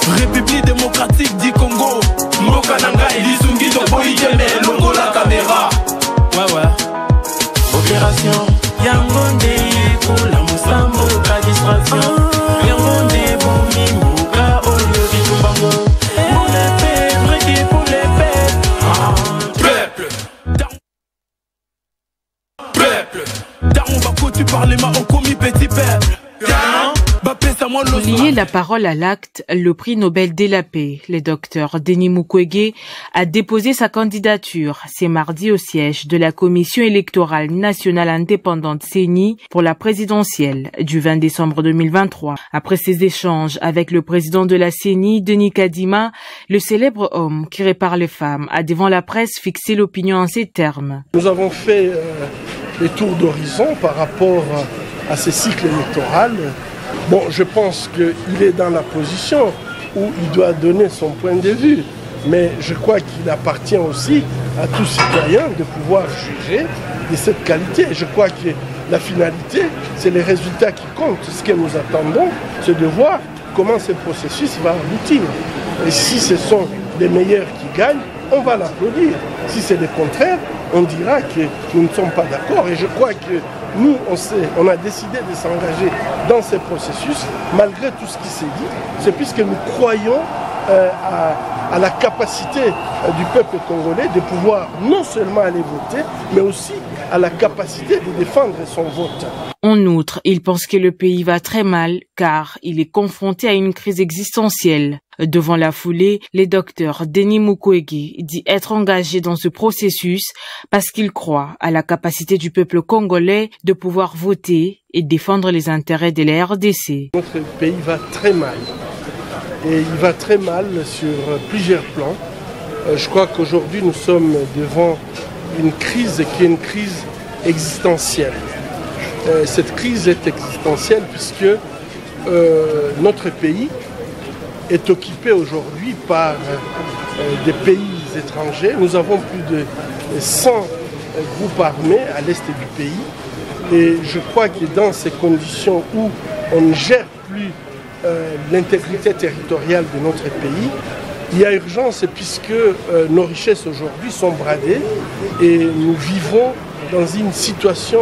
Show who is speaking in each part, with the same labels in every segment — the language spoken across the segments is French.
Speaker 1: République démocratique du Congo. Mboka Nangai, Lizungi Toboy Djembe, Longo la caméra. Ouais. Opération Yangonde pour la Moussambo, la distraction. Yangonde pour Mimouka, Olio Bitumbango. Pour les paix, brûlé pour les paix. Peuple. Dans Bako, tu parles ma au commis petit peuple.
Speaker 2: Pour lier la parole à l'acte, le prix Nobel de la paix, le docteur Denis Mukwege, a déposé sa candidature ce mardi au siège de la Commission électorale nationale indépendante CENI pour la présidentielle du 20 décembre 2023. Après ses échanges avec le président de la CENI, Denis Kadima, le célèbre homme qui répare les femmes a devant la presse fixé l'opinion en ces termes.
Speaker 3: Nous avons fait les tours d'horizon par rapport à ces cycles électoraux. Bon, je pense qu'il est dans la position où il doit donner son point de vue. Mais je crois qu'il appartient aussi à tout citoyen de pouvoir juger de cette qualité. Je crois que la finalité, c'est les résultats qui comptent. Ce que nous attendons, c'est de voir comment ce processus va aboutir. Et si ce sont les meilleurs qui gagnent, on va l'applaudir. Si c'est le contraire, on dira que nous ne sommes pas d'accord. Et je crois que nous, on a décidé de s'engager dans ce processus, malgré tout ce qui s'est dit. C'est puisque nous croyons à la capacité du peuple congolais de pouvoir non seulement aller voter, mais aussi à la capacité de défendre son vote.
Speaker 2: En outre, il pense que le pays va très mal car il est confronté à une crise existentielle. Devant la foulée, le docteur Denis Mukwege dit être engagé dans ce processus parce qu'il croit à la capacité du peuple congolais de pouvoir voter et défendre les intérêts de la RDC.
Speaker 3: Notre pays va très mal. Et il va très mal sur plusieurs plans. Je crois qu'aujourd'hui, nous sommes devant une crise qui est une crise existentielle. Cette crise est existentielle puisque notre pays est occupé aujourd'hui par des pays étrangers. Nous avons plus de 100 groupes armés à l'est du pays. Et je crois que dans ces conditions où on ne gère plus l'intégrité territoriale de notre pays, il y a urgence puisque nos richesses aujourd'hui sont bradées et nous vivons dans une situation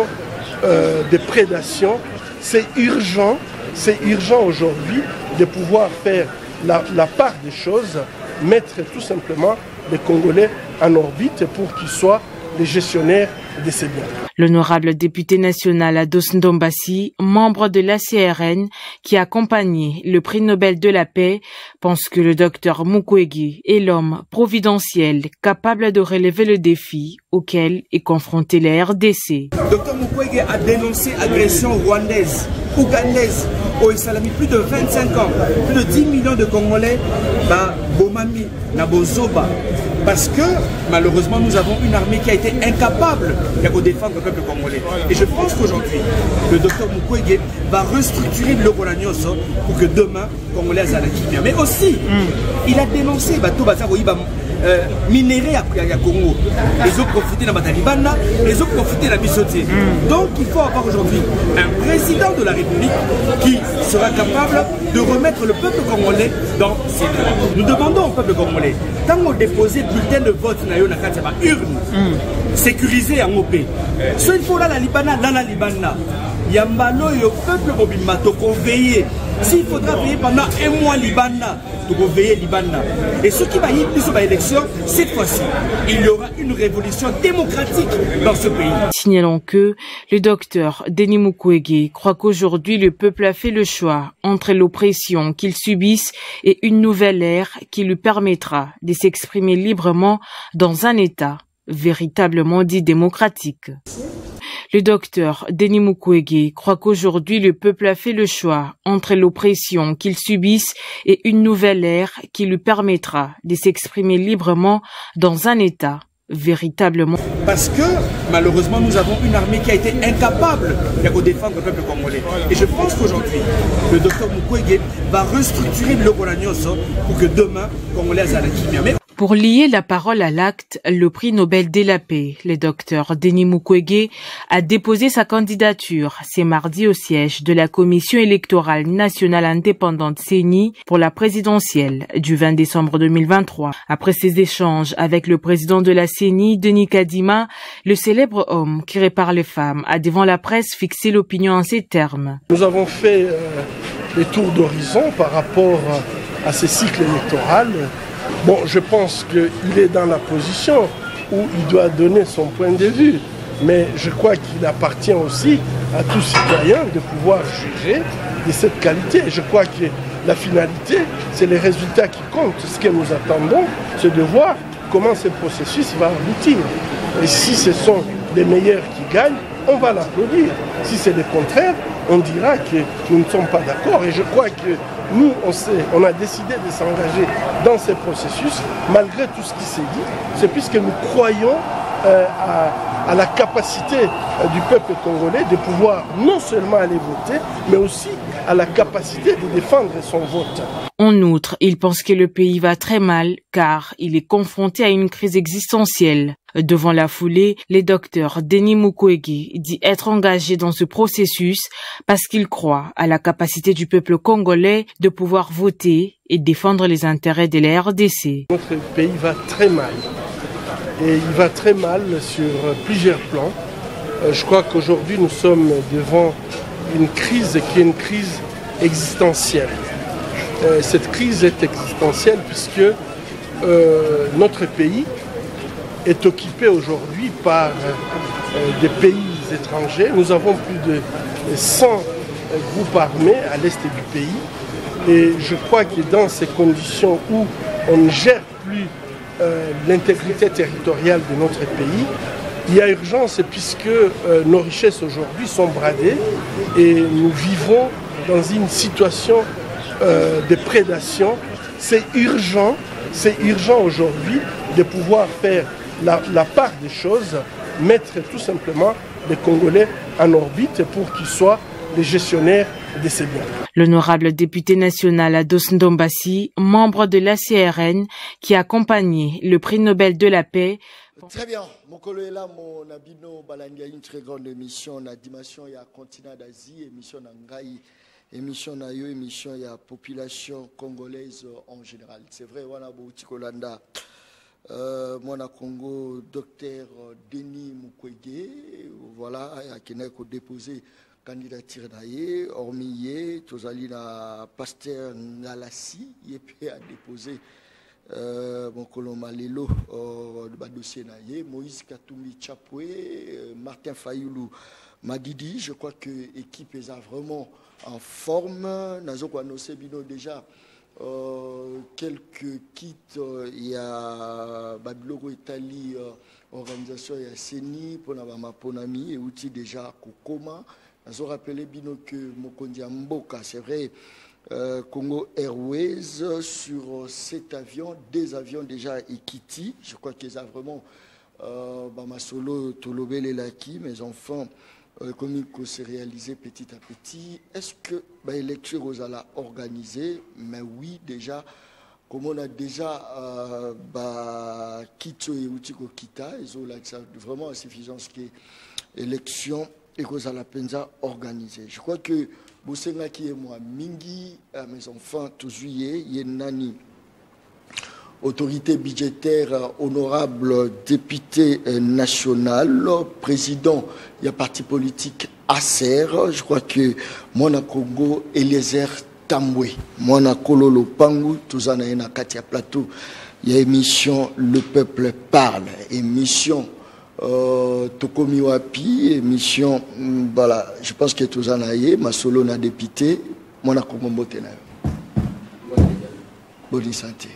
Speaker 3: de prédation. C'est urgent aujourd'hui de pouvoir faire la part des choses, mettre tout simplement les Congolais en orbite pour qu'ils soient les gestionnaires de ces biens.
Speaker 2: L'honorable député national Ados Ndombasi, membre de l'ACRN qui a accompagné le prix Nobel de la paix, pense que le docteur Mukwege est l'homme providentiel capable de relever le défi auquel est confrontée la RDC.
Speaker 4: Dr Mukwege a dénoncé l'agression rwandaise, ougandaise, au Salami, plus de 25 ans, plus de 10 millions de Congolais, Bomami, Nabozoba. Parce que malheureusement nous avons une armée qui a été incapable de défendre le peuple congolais. Et je pense qu'aujourd'hui, le docteur Mukwege va restructurer le Rolagnoso pour que demain, Congolais a la Kimia. Mais aussi, il a dénoncé minéré à Congo. Les autres profiter de la Matalibana, les autres profiter de la Bissoté. Donc il faut avoir aujourd'hui un président de la République qui sera capable de remettre le peuple congolais dans ses droits. Nous demandons au peuple congolais, quand on dépose bulletin de vote dans la urne, sécurisé en OP, ce il faut là la Libana, là la Libana. Yambalo et au peuple mobile, qu'on veille. S'il faudra veiller pendant un mois Libana, pour veiller Libana. Et ce qui va y plus sur l'élection, cette fois-ci, il y aura une révolution démocratique dans ce pays.
Speaker 2: Signalons que le docteur Denis Mukwege croit qu'aujourd'hui le peuple a fait le choix entre l'oppression qu'il subisse et une nouvelle ère qui lui permettra de s'exprimer librement dans un État véritablement dit démocratique. Le docteur Denis Mukwege croit qu'aujourd'hui le peuple a fait le choix entre l'oppression qu'il subisse et une nouvelle ère qui lui permettra de s'exprimer librement dans un État véritablement.
Speaker 4: Parce que malheureusement nous avons une armée qui a été incapable de défendre le peuple congolais. Et je pense qu'aujourd'hui, le docteur Mukwege va restructurer le Rolagnoso pour que demain, Congolais a la Kimia.
Speaker 2: Pour lier la parole à l'acte, le prix Nobel de la paix, le docteur Denis Mukwege a déposé sa candidature ce mardi au siège de la Commission électorale nationale indépendante CENI pour la présidentielle du 20 décembre 2023. Après ses échanges avec le président de la CENI, Denis Kadima, le célèbre homme qui répare les femmes a devant la presse fixé l'opinion en ces termes.
Speaker 3: Nous avons fait les tours d'horizon par rapport à ces cycles électoraux. Bon, je pense qu'il est dans la position où il doit donner son point de vue. Mais je crois qu'il appartient aussi à tout citoyen de pouvoir juger de cette qualité. Je crois que la finalité, c'est les résultats qui comptent. Ce que nous attendons, c'est de voir comment ce processus va aboutir. Et si ce sont les meilleurs qui gagnent, on va l'applaudir. Si c'est le contraire, on dira que nous ne sommes pas d'accord. Et je crois que nous, on a décidé de s'engager dans ce processus, malgré tout ce qui s'est dit. C'est puisque nous croyons à la capacité du peuple congolais de pouvoir non seulement aller voter, mais aussi à la capacité de défendre son vote.
Speaker 2: En outre, il pense que le pays va très mal car il est confronté à une crise existentielle. Devant la foulée, le docteur Denis Mukwege dit être engagé dans ce processus parce qu'il croit à la capacité du peuple congolais de pouvoir voter et défendre les intérêts de la RDC.
Speaker 3: Notre pays va très mal. Et il va très mal sur plusieurs plans. Je crois qu'aujourd'hui, nous sommes devant une crise qui est une crise existentielle. Cette crise est existentielle puisque notre pays est occupé aujourd'hui par des pays étrangers. Nous avons plus de 100 groupes armés à l'est du pays. Et je crois que dans ces conditions où on ne gère plus l'intégrité territoriale de notre pays, il y a urgence puisque nos richesses aujourd'hui sont bradées et nous vivons dans une situation de prédation. C'est urgent aujourd'hui de pouvoir faire la part des choses, mettre tout simplement les Congolais en orbite pour qu'ils soient les gestionnaires de ces biens.
Speaker 2: L'honorable député national Ados Ndombasi, membre de l'ACRN, qui a accompagné le prix Nobel de la paix.
Speaker 5: Très bien. Mon collègue là, mon abino balanga une très grande émission, la dimension il y a continent d'Asie, émission Nangai, émission Nayo, émission il y a population congolaise en général. C'est vrai, voilà, Bouti Kolanda. Mon Congo, docteur Denis Mukwege, voilà, qui n'a qu'à déposer candidature d'ailleurs, hormis Tozali na Pasteur Ngalassi, il est à déposer mon colon Malelo, le dossier naïe, Moïse Katumbi Chapoué, Martin Fayoulou Madidi. Je crois que l'équipe est vraiment en forme. Nous avons annoncé déjà quelques kits. Il y a Babilogo Italie, organisation, il y a CENI, pour Ponami et outils déjà Kokoma. Nous avons rappelé que Mokondi Mboka, c'est vrai, Congo Airways, sur 7 avions, des avions déjà Ekiti. Je crois qu'ils ont vraiment Bamasolo, Tolobel et Laki, mes enfants, comme il s'est réalisé petit à petit. Est-ce que l'élection aux a organisée? Mais oui, déjà, comme on a déjà Kito et Utiko Kita, ils ont vraiment la suffisance qui est élection et qu'on a la penza organisée. Je crois que Boussenga qui est moi, Mingi, mes enfants, tous juillet, Yenani, autorité budgétaire, honorable député national, président, il y a parti politique ACER, je crois que Mona Congo, Eliezer Tambwe, Mona Kololo Pangu, Touzana Ena Katia Plateau, il y a émission Le Peuple Parle, émission Tokomi Wapi, émission, voilà, je pense que Touzana Ye, ma solo na député, Mona Congo Mbotena. Bonne santé.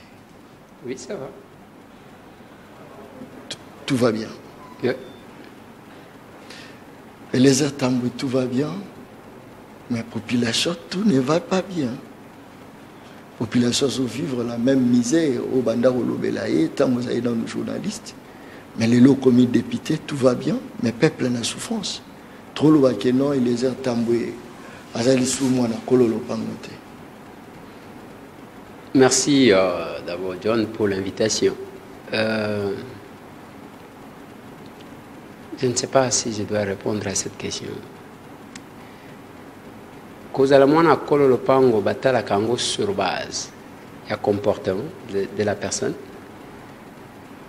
Speaker 6: Oui, ça va.
Speaker 5: Tout va bien.
Speaker 6: Yeah.
Speaker 5: Et les Tambou, tout va bien. Mais la population, tout ne va pas bien. La population se vivre la même misère au Bandaro Lobelaye, tant vous avez dans nos journalistes. Mais les lots commis députés, tout va bien. Mais le peuple a souffrance. Trop le Wakenon et les Tambou,
Speaker 6: merci d'abord John pour l'invitation. Je ne sais pas si je dois répondre à cette question. Kozala mwana kolo lopango batala kango sur base il y a comportement de la personne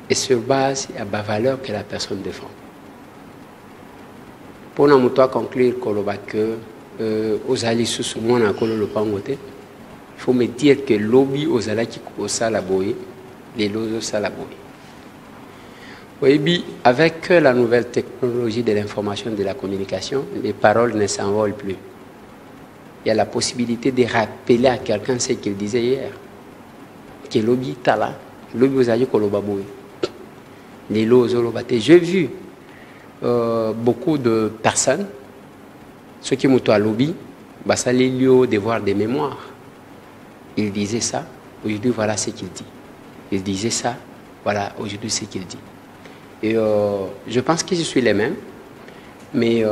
Speaker 6: et sur base il y a la valeur que la personne défend. Pour nous conclure koloba que ozali sous mwana kolo lopango te, il faut me dire que lobby ozala qui osala boye les lozo sala boye. Oui, avec la nouvelle technologie de l'information et de la communication, les paroles ne s'envolent plus. Il y a la possibilité de rappeler à quelqu'un ce qu'il disait hier. Que l'obi tala, l'obi ozayi kolobaboui. Les lots olobate. J'ai vu beaucoup de personnes, ceux qui m'ont à l'obi, ça les lieux devoir des mémoires. Il disait ça, aujourd'hui voilà ce qu'il dit. Il disait ça, voilà aujourd'hui ce qu'il dit. Et je pense que je suis les mêmes, mais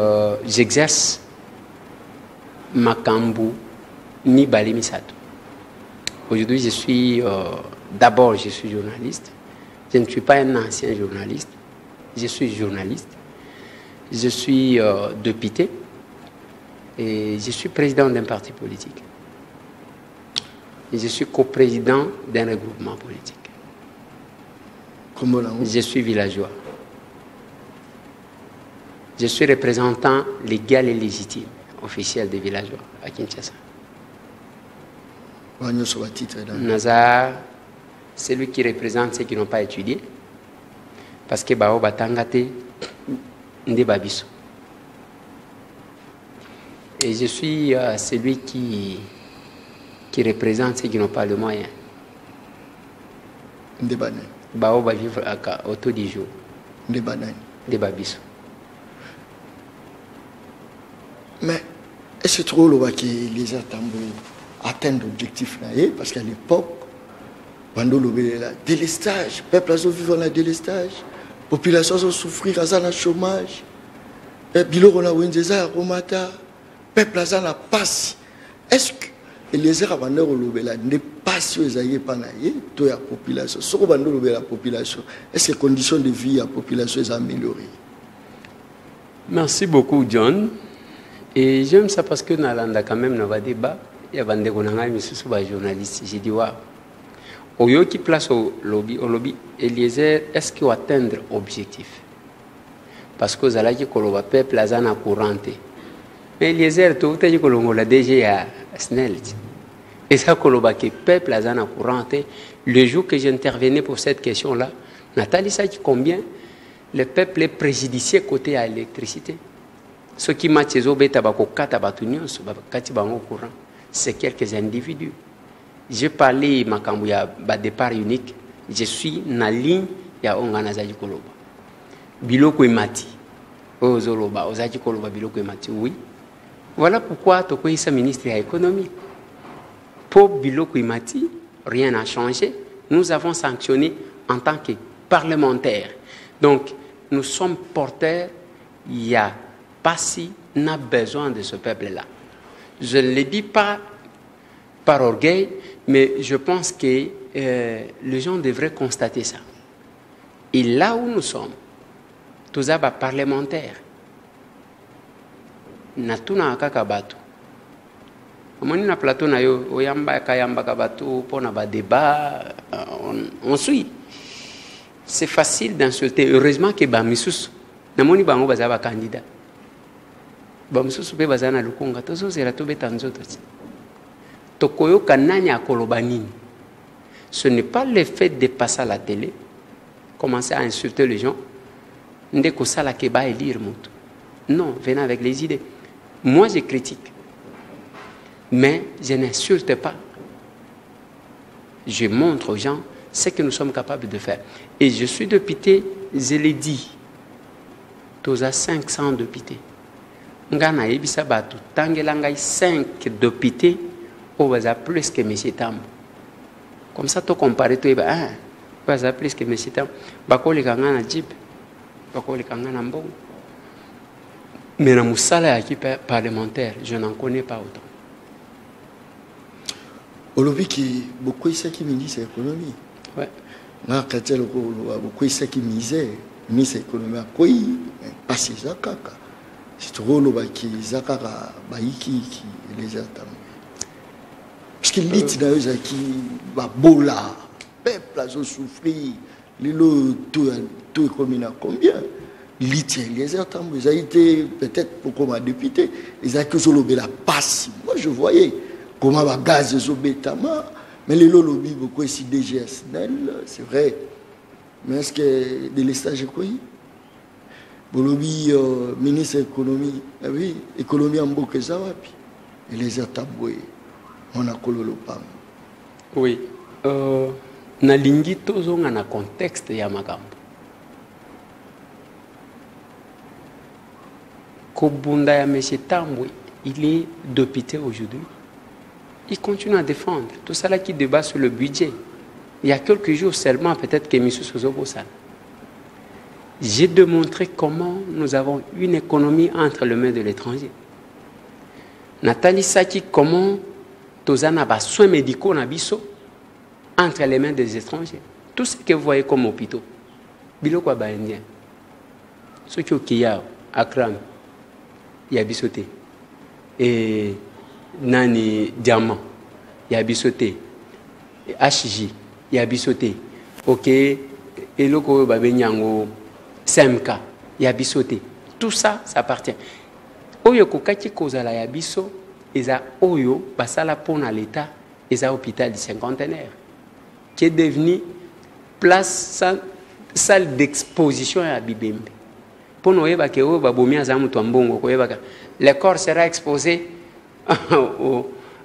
Speaker 6: j'exerce Makambu ni Bali Misato. Aujourd'hui, je suis d'abord je suis journaliste. Je ne suis pas un ancien journaliste. Je suis journaliste. Je suis député et je suis président d'un parti politique. Et je suis coprésident d'un regroupement politique. Je suis villageois. Je suis représentant légal et légitime, officiel des villageois à Kinshasa. Nazar, c'est lui qui représente ceux qui n'ont pas étudié. Parce que Bao Batangate Ndebabiso. Et je suis celui qui représente ceux qui n'ont pas le moyen. Bao va vivre autour du jour. Ndebabiso.
Speaker 5: Mais est-ce que trop que les Attamboués atteignent l'objectif là? Parce qu'à l'époque, pendant le délestage, le peuple a vécu dans le délestage, la population a souffert dans le chômage, le peuple a la passe. Est-ce que les Arabes ne passent pas la population? La population, est-ce que les conditions de vie de la population sont améliorées?
Speaker 6: Merci beaucoup, John. Et j'aime ça parce que dans le quand même, dans le débat, il y a des journalistes. J'ai dit, waouh, au lieu qui place au lobby, Eliezer, est-ce qu'il va atteindre l'objectif? Parce que vous allez dire que le peuple est en courant. Mais Eliezer, tout le monde a déjà snell. Et ça, que le peuple est en courant. Le jour que j'intervenais pour cette question-là, Nathalie, ça dit combien le peuple est préjudicié côté à l'électricité. Ce qui m'a dit c'est quelques individus. J'ai parlé de départ unique. Je suis dans la ligne de l'Onganazaji Koloba. Biloko Imati. Ozoloba, Ozaji Koloba, Biloko Imati. Oui. Voilà pourquoi Tokoïsa ministre de l'économie. Pour Biloko Imati, rien n'a changé. Nous avons sanctionné en tant que parlementaires. Donc, nous sommes porteurs. Il y a pas si n'a besoin de ce peuple-là. Je ne le dis pas par orgueil, mais je pense que les gens devraient constater ça. Et là où nous sommes, tous les parlementaires, natuna kakabatu. Amoni na plateau na yo oyamba kayamba kabatu pour na ba débat on suit. C'est facile d'insulter. Heureusement que bamisus namoni bango bazaba candidat. Ce n'est pas le fait de passer à la télé, commencer à insulter les gens, non, venez avec les idées. Moi, je critique, mais je n'insulte pas. Je montre aux gens ce que nous sommes capables de faire. Et je suis député, je l'ai dit, tous à 500 députés. Ngana ebisa batu tangelanga 5 députés au baza plus que M. Tambo. Comme ça, tu compares tout, baza plus que M. Tambo. Bakoli kangana jeep, bakoli kangana mbongo. Mais dans mon salaire parlementaire, je n'en connais pas autant.
Speaker 5: Aujourd'hui, beaucoup ici qui me dit c'est l'économie.
Speaker 6: Ouais.
Speaker 5: na katia lokolo beaucoup ça qui misère ministre économie akoi passer ça kaka c'est trop lo baki zakaka baiki les attend parce que lit na yo qui ba bola peuple a souffrir lilo tout économie na combien lit les attend ils a été peut-être pour comme député ils a que sur le la passe moi je voyais comment va gaz zo betama. Mais les lobby beaucoup ici DGSNL, c'est vrai. Mais est-ce que de l'estage quoi? Le lobby ministre de l'économie, oui, économie en boucle ça va puis et les ataboué, on a collé le pam.
Speaker 6: Oui. Na lingi tozo na contexte ya makambo. Kobunda ya Monsieur Tambwe, il est député aujourd'hui. Il continue à défendre. Tout ça là qui débat sur le budget. Il y a quelques jours seulement, peut-être que M. Sozobo-san. J'ai démontré comment nous avons une économie entre les mains de l'étranger. Nathalie Saki, comment Tozana a soins médicaux entre les mains des étrangers. Tout ce que vous voyez comme hôpitaux. Biloko ba indien. Ce qui est au Kiyao, Akram, il y a bisoté. Et Nani Diamant, il y a bisoté. HJ, il y a bisoté. Ok, et loko babenyango SMK, il y a bisoté. Tout ça, ça appartient. Oyo kokaki kozala ya biso, eza oyo basala pona l'État, eza hôpital du cinquantenaire, qui est devenu place salle d'exposition à Bibembe. Pour nous, le corps sera exposé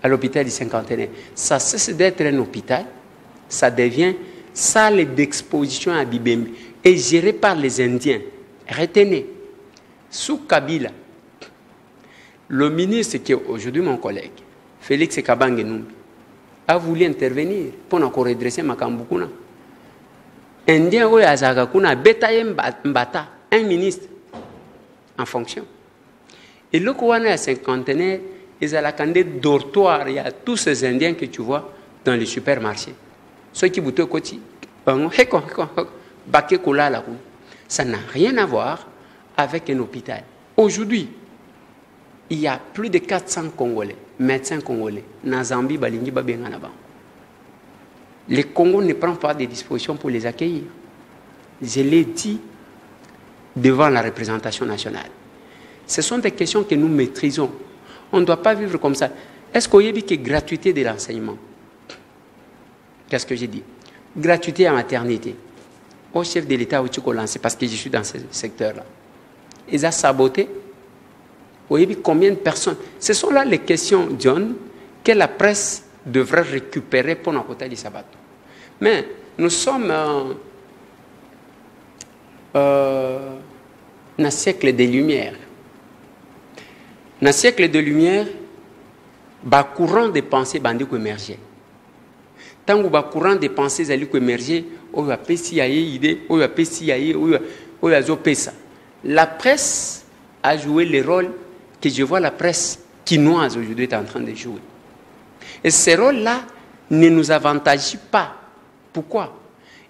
Speaker 6: à l'hôpital du cinquantenaire. Ça cesse d'être un hôpital, ça devient salle d'exposition à Bibembe et géré par les Indiens. Retenez, sous Kabila, le ministre qui est aujourd'hui mon collègue, Félix Kabange-Numbi, a voulu intervenir pour nous redresser Makambukuna. Indien ou Azagakuna, Betaye Mbata, un ministre en fonction. Et le Kouana cinquantenaire, ils ont la candidate dortoir. Il y a tous ces Indiens que tu vois dans les supermarchés. Ceux qui boutent au côté, ça n'a rien à voir avec un hôpital. Aujourd'hui, il y a plus de 400 Congolais, médecins congolais. Na Zambie, Balingi, Babenganaba. Les Congos ne prennent pas des dispositions pour les accueillir. Je l'ai dit devant la représentation nationale. Ce sont des questions que nous maîtrisons. On ne doit pas vivre comme ça. Est-ce qu'il y a une gratuité de l'enseignement? Qu'est-ce que j'ai dit? Gratuité à maternité. Au chef de l'État, parce que je suis dans ce secteur-là. Ils ont saboté. Combien de personnes? Ce sont là les questions, John, que la presse devrait récupérer pour notre côté du sabbat. Mais nous sommes dans le siècle des Lumières. Dans le siècle des Lumières, le courant de pensée bandi ko émerger. Tant que le courant de pensée zali ko émerger, on va pécier idée, on va pécier, on va zopesa. La presse a joué le rôle que je vois la presse quinoise aujourd'hui est en train de jouer. Et ce rôle-là ne nous avantage pas. Pourquoi?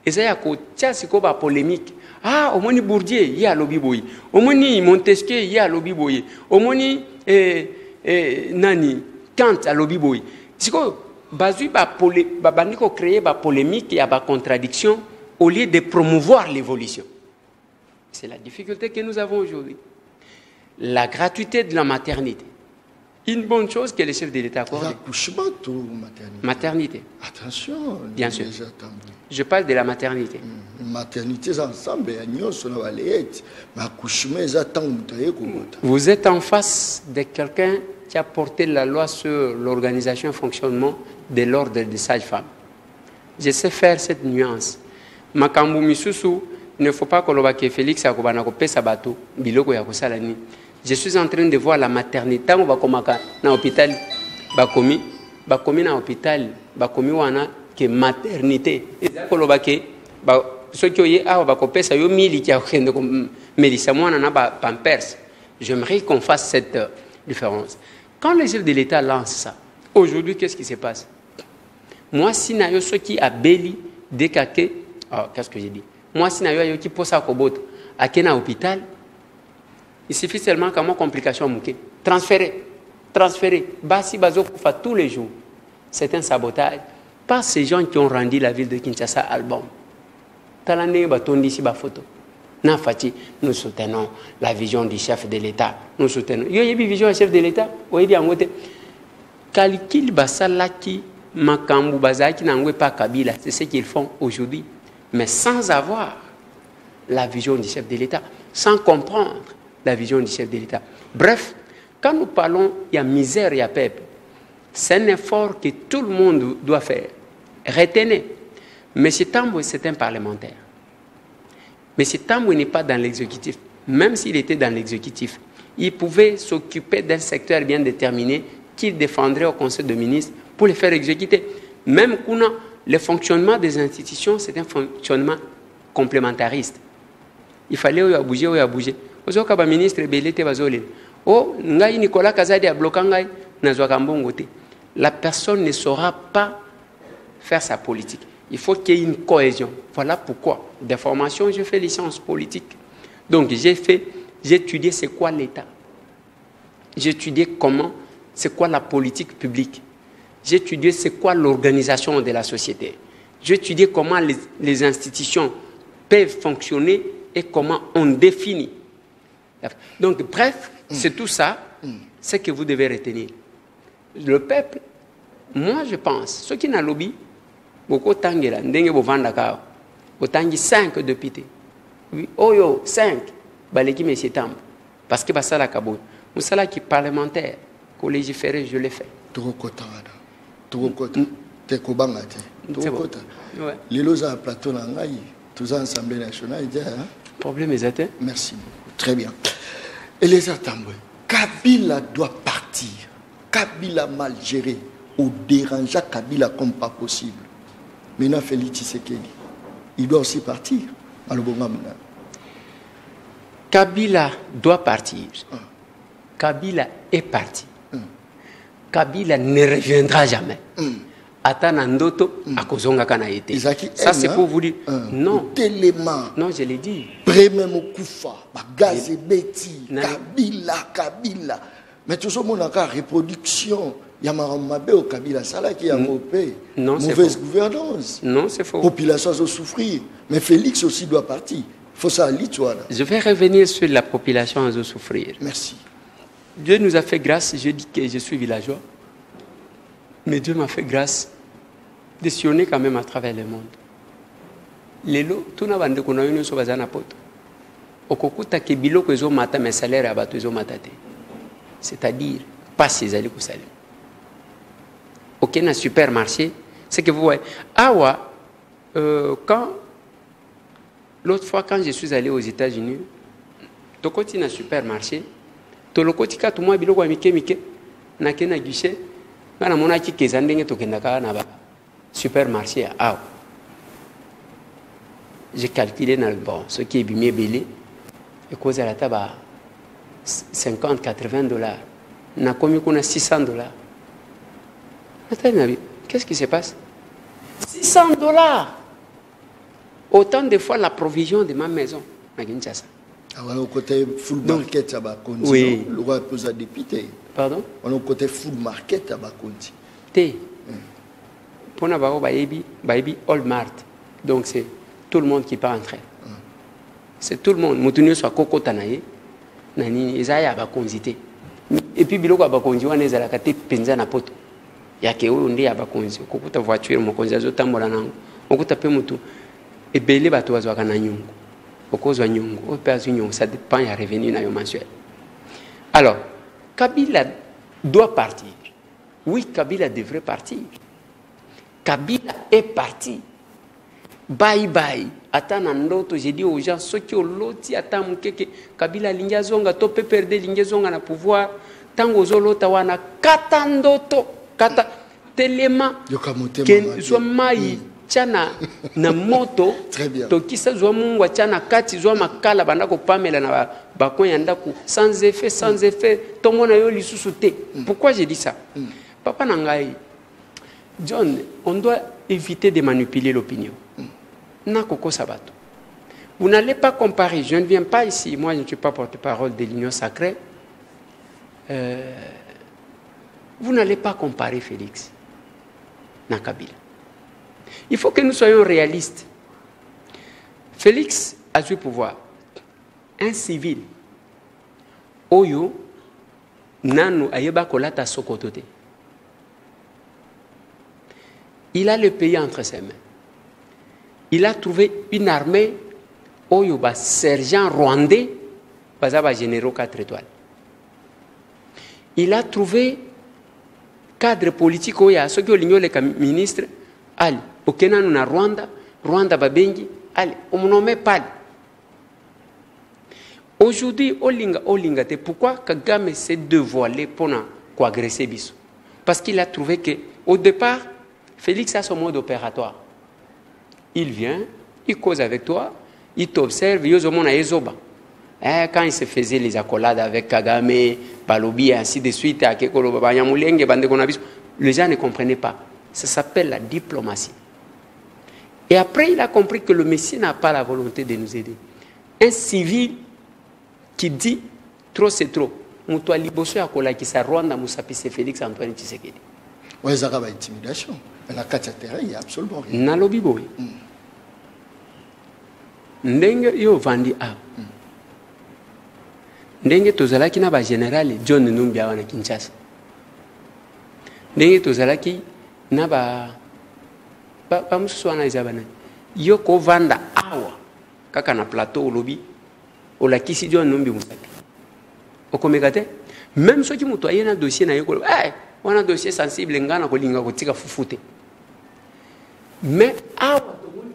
Speaker 6: Et ça y a une polémique. Ah, au moins Bourdieu, il y a lobby boy. Au moins Montesquieu, il y a lobby boy. Au moins Nani, Kant, a lobby boy. C'est quoi? Bazui ba créer ba polémique et ba contradiction au lieu de promouvoir l'évolution. C'est la difficulté que nous avons aujourd'hui. La gratuité de la maternité. Une bonne chose que les chefs de l'État accordent.
Speaker 5: L'accouchement ou maternité?
Speaker 6: Maternité.
Speaker 5: Attention.
Speaker 6: Bien sûr. Je parle de la maternité.
Speaker 5: Maternité, ensemble,
Speaker 6: vous êtes en face de quelqu'un qui a porté la loi sur l'organisation et le fonctionnement de l'ordre des sages-femmes. Je sais faire cette nuance. Makambu Misusu, il ne faut pas que Félix Akobanakope Sabato, Biloko Yakosalani. Je suis en train de voir la maternité. On va komaka na hôpital, bakomi na hôpital, bakomi wana que maternité. Kolobake ba ceux qui ont ah bakope sa yo mili qui a kende comme melissa mwana na ba pampers. J'aimerais qu'on fasse cette différence. Quand les chefs de l'État lancent ça, aujourd'hui qu'est-ce qui se passe? Moi si na yo ceux qui a beli dekake qu'est-ce que j'ai dit? Moi, si je suis posa à Kobot, à Kena hôpital, il suffit seulement qu'à mon complication, transférer. Basi Bazo fait tous les jours. C'est un sabotage. Pas ces gens qui ont rendu la ville de Kinshasa album. Talane Batondi ici ba photo. Nous soutenons la vision du chef de l'État. Nous soutenons. Il y a une vision du chef de l'État. Oui, bien, on calcul basalaki makambu bazaki n'angwe pas Kabila. C'est ce qu'ils font aujourd'hui. Mais sans avoir la vision du chef de l'État, sans comprendre la vision du chef de l'État. Bref, quand nous parlons, il y a misère, il y a peuple. C'est un effort que tout le monde doit faire. Retenez. M. Tambwe, c'est un parlementaire. M. Tambwe n'est pas dans l'exécutif. Même s'il était dans l'exécutif, il pouvait s'occuper d'un secteur bien déterminé qu'il défendrait au Conseil de ministres pour le faire exécuter. Même le fonctionnement des institutions, c'est un fonctionnement complémentariste. Il fallait bouger. Ozoka ministre belete bazolé. Oh, ngai Nicolas Kazadi a bloqué ngai nazwaka mbongo te. La personne ne saura pas faire sa politique. Il faut qu'il y ait une cohésion. Voilà pourquoi. Des formations, j'ai fait licence politique. Donc j'ai étudié c'est quoi l'État. J'ai étudié c'est quoi la politique publique. J'ai étudié c'est quoi l'organisation de la société. J'ai étudié comment les institutions peuvent fonctionner et comment on définit. Donc, bref, c'est tout ça, ce que vous devez retenir. Le peuple, moi je pense, ceux qui n'ont lobby, beaucoup tangela, ndenge bovanda kao, otangi 5 députés. Oui, oh yo, 5, baleki monsieur Tambo. Parce que ça la kabou. Moussala qui parlementaire, qu'on légiférer, je l'ai fait.
Speaker 5: Turokota, te kobanga te. Turokota. Les loza plateau nangai, tous ensemble nationale,
Speaker 6: problème est atteint.
Speaker 5: Merci beaucoup. Très bien. Et les Tambwe, Kabila doit partir. Kabila mal géré. Ou déranger Kabila comme pas possible. Maintenant, Félix Tshisekedi, il doit aussi partir.
Speaker 6: Kabila doit partir. Kabila est parti. Kabila ne reviendra jamais. Atanandoto akozonga kana été. Ça c'est pour vous dire. Non. Non, je l'ai dit.
Speaker 5: Premier Mokufa, Bagaze Beti, Kabila. Mais tout ce monde a une reproduction. Il y a Maramabé au Kabila, ça là qui a mopé. Mauvaise gouvernance.
Speaker 6: Non, c'est faux.
Speaker 5: Population va souffrir. Mais Félix aussi doit partir. Il faut ça aller, toi.
Speaker 6: Je vais revenir sur la population à souffrir.
Speaker 5: Merci.
Speaker 6: Dieu nous a fait grâce. Je dis que je suis villageois. Mais Dieu m'a fait grâce de sillonner quand même à travers le monde. Lelo, tout n'a pas de connexion sur bazana poto. Okokuta ke biloko ezo mata mes salaires à bato ezo matate. C'est-à-dire pas ces allées que salut. Aucun supermarché, c'est que vous voyez. Awa, quand l'autre fois quand je suis allé aux États-Unis, tokoti na supermarché, tolokoti ka tout moi biloko mike na kena guichet. Quand on a dit que supermarché à j'ai calculé dans le bon, ce qui est bien belé, et cause à la tabac $50-80. On a commis qu'on a $600. Qu'est-ce qui se passe? $600. Autant de fois la provision de ma maison à Kinshasa.
Speaker 5: On a côté full market à Bakonti.
Speaker 6: Oui.
Speaker 5: Le roi pose à député.
Speaker 6: Pardon?
Speaker 5: On a côté full market à Bakonti.
Speaker 6: T. Pour n'avoir baby Walmart. Donc c'est tout le monde qui peut entrer. C'est tout le monde. Moutounio soit Koko Tanaye. Nani Isaiah Bakonzité. Et puis biloko Bakonzi on est à la kate penza na poto. Ya ke o ndi ya Bakonzi. Kokuta voiture mokonzi azotambola nango. Okuta pe mutu. Et belé bato azwaka na nyungu. Ça dépend de la revenu mensuel. Alors, Kabila doit partir. Oui, Kabila devrait partir. Kabila est parti. Bye bye. Attends, j'ai dit aux gens, ceux qui ont l'autre, attends, Kabila l'ingazonga, to peut perdre l'ingazonga na pouvoir. Tango zolota wana katandoto, kata telema, ken soit maï. Tchana na moto tokisa zwa mungu tchana kati zwa makala bandako pamela na bakon yandaku sans effet tomona yo lisusu te. Pourquoi j'ai dit ça? Papa nangai John, on doit éviter de manipuler l'opinion. Nakoko Sabato. Vous n'allez pas comparer, je ne viens pas ici, moi je ne suis pas porte-parole de l'Union sacrée. Vous n'allez pas comparer Félix na Kabila. Il faut que nous soyons réalistes. Félix a du pouvoir. Un civil. Oyo, nanu ayeba kolata sokotote. Il a le pays entre ses mains. Il a trouvé une armée, Oyo, sergent rwandais, bazaba généraux 4 étoiles. Il a trouvé cadre politique, Oya, ceux qui ont l'ignoré les ministres, allez, au Kenya, nous avons Rwanda, Babengi, allez, on ne nomme pas. Aujourd'hui, Olinga, pourquoi Kagame s'est dévoilé pour agresser Bissou? Parce qu'il a trouvé qu'au départ, Félix a son mode opératoire. Il vient, il cause avec toi, il t'observe, quand il se faisait les accolades avec Kagame, Balobi, et ainsi de suite, les gens ne comprenaient pas. Ça s'appelle la diplomatie. Et après, il a compris que le Messie n'a pas la volonté de nous aider. Un civil qui dit trop c'est trop. Moutoua liboso ya kola ki sa Rwanda Musapi c'est Félix Antoine Tshisekedi.
Speaker 5: Ouais, ça va intimidation. Mais la carte terrain, il y a absolument rien.
Speaker 6: Nalobi boy. Ndenge yo vandi a. Ndenge tozalaki na ba général John Numbi wana Kinshasa. Ndenge tozalaki na ba mususu wana izabana. Yo ko vanda awa kaka na plateau lobi. La kisi John Numbi Musapi. Okomekate même ceux qui muto ayena dossier na yeko on a un dossier sensible ngana ko linga ko tika fufute. Mais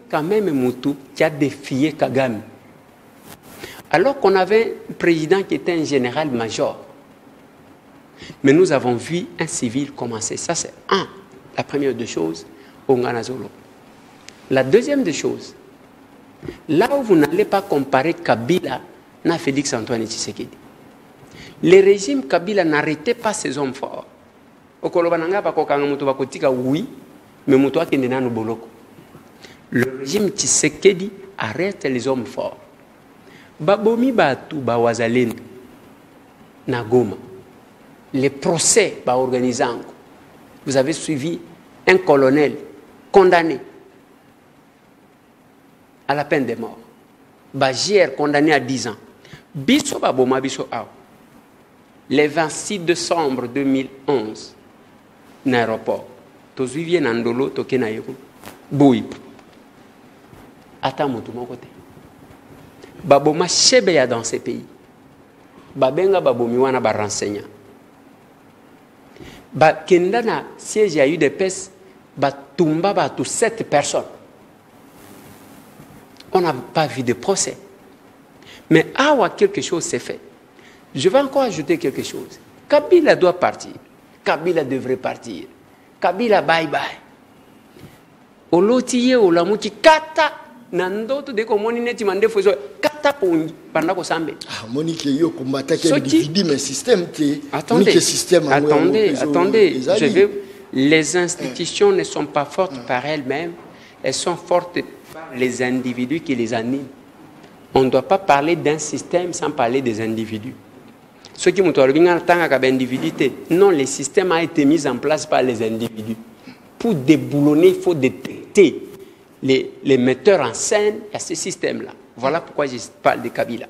Speaker 6: quand même mutu qui a défié Kagame. Alors qu'on avait un président qui était un général-major. Mais nous avons vu un civil commencer. Ça c'est la première des choses au Nganazolo. La deuxième des choses, là où vous n'allez pas comparer Kabila na Félix Antoine Tshisekedi. Le régime Kabila n'arrêtait pas ses hommes forts. Oui, mais le régime Tshisekedi arrête les hommes forts. Babomi Batu Bawazalendo Nagoma. Les procès organisant. Vous avez suivi un colonel condamné à la peine de mort. Bagier condamné à 10 ans. Biso Baboma Biso Ao. Le 26 décembre 2011, dans l'aéroport, tu viens Nandolo, tu es Naïko. Bouip. Attends, mon côté. Baboma Chebeya dans ces pays. Babenga Babomi wana ba renseignant. Ba Kendana, siège il y a eu des pestes, ba Tumba ba tous 7 personnes. On n'a pas vu de procès. Mais awa quelque chose s'est fait. Je vais encore ajouter quelque chose. Kabila doit partir. Kabila devrait partir. Kabila bye bye. Olotiye olamuki kata nandoto de komoni neti mande fozo kata pongi banda ko sambe.
Speaker 5: Ah Monique yo combattre quel individu mais système qui
Speaker 6: attendez,
Speaker 5: système
Speaker 6: attendez, les institutions ne sont pas fortes par elles-mêmes, elles sont fortes par les individus qui les animent. On ne doit pas parler d'un système sans parler des individus. Ceux qui m'ont dit non, le système a été mis en place par les individus. Pour déboulonner, il faut détecter les metteurs en scène à ce système-là. Voilà pourquoi je parle de Kabila.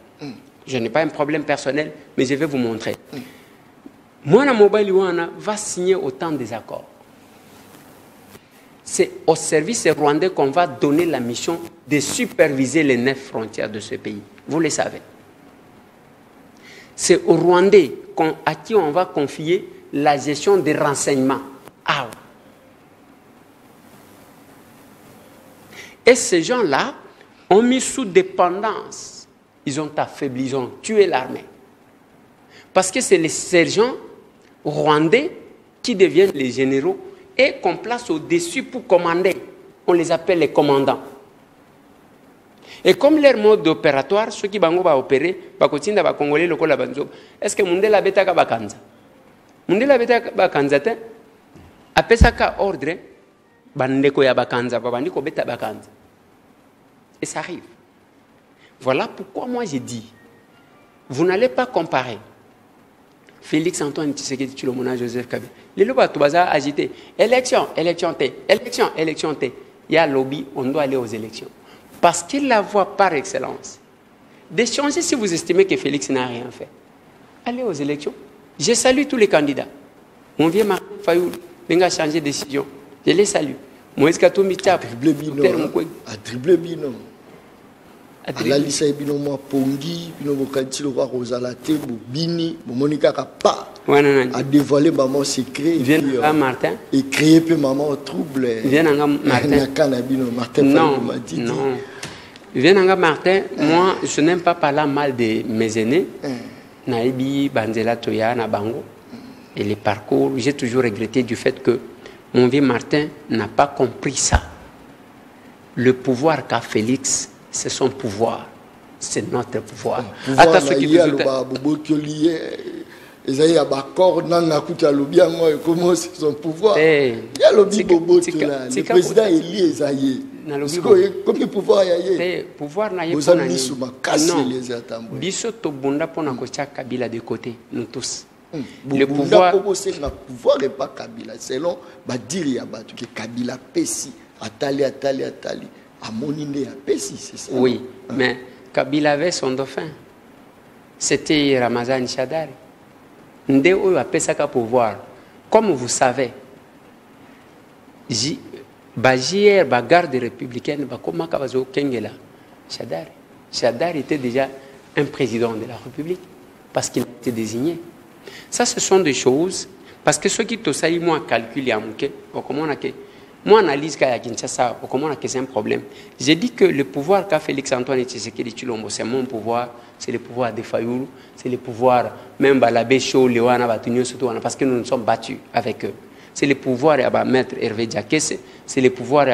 Speaker 6: Je n'ai pas un problème personnel, mais je vais vous montrer. Moi, Mobile Wana va signer autant des accords. C'est au service rwandais qu'on va donner la mission de superviser les 9 frontières de ce pays. Vous le savez. C'est aux Rwandais à qui on va confier la gestion des renseignements. Ah. Et ces gens-là ont mis sous dépendance. Ils ont affaibli, ils ont tué l'armée. Parce que c'est les sergents rwandais qui deviennent les généraux et qu'on place au-dessus pour commander. On les appelle les commandants. Et comme leur mode opératoire, ceux qui vont opérer, Congolais, est-ce que Mundela Betaka Bakanza? Mundela Betaka Bakanza, après ça, ordre, Bandeko ya Bakanza, Babandiko Beta Bakanza. Et ça arrive. Voilà pourquoi moi j'ai dit, vous n'allez pas comparer Félix Antoine Tshisekedi Tshilombo Joseph Kabila. Les lobbies tout bazar agité. Élection. Il y a lobby, on doit aller aux élections. Parce qu'il la voit par excellence. D'échanger si vous estimez que Félix n'a rien fait. Allez aux élections. Je salue tous les candidats. Mon vieux Martin Fayoul, il a changé de décision. Je les salue. Moïse Katumbi Tchap.
Speaker 5: A dribblé Bino. La liste est Bino moi Pongi, Bino Bokanti le roi Rosalate, Bini, Monica Kapa. A dévoilé maman secret.
Speaker 6: Viens Martin.
Speaker 5: Et créer peu maman trouble.
Speaker 6: Viens Martin.
Speaker 5: Non,
Speaker 6: non. Viens Martin. Moi, je n'aime pas parler mal de mes aînés. Naïbi, Banzela, Toya, Nabango. Et les parcours, j'ai toujours regretté du fait que mon vieux Martin n'a pas compris ça. Le pouvoir qu'a Félix, c'est son pouvoir. C'est notre pouvoir.
Speaker 5: Attends, ce qui est comment c'est son pouvoir. Il y a le président Eli Ezaïe. Comme le pouvoir y a
Speaker 6: pouvoir n'a
Speaker 5: pas de
Speaker 6: biso to bunda pona ko cha Kabila de côté nous tous.
Speaker 5: Le pouvoir n'est pas Kabila selon dire ya batu que Kabila pesi atali amoninde ya pesi, c'est ça.
Speaker 6: Oui, mais Kabila avait son dauphin. C'était Ramazan Shadari. Nde oyo apesaka pouvoir. Comme vous savez, Bajier, garde républicaine, Bakomaka Bazo Kengela, Shadari. Shadari était déjà un président de la République parce qu'il était désigné. Ça, ce sont des choses, parce que ceux qui te saillent, moi, calculent à moi, analyse qu'à Kinshasa, comment c'est un problème. J'ai dit que le pouvoir qu'a Félix Antoine Tshisekedi Tshilombo, c'est mon pouvoir, c'est le pouvoir de Fayoulou, c'est le pouvoir, même Balabé Cho, Léwana, Batunio, surtout, parce que nous nous sommes battus avec eux. C'est le pouvoir de Maître Hervé Diakese, c'est le pouvoir de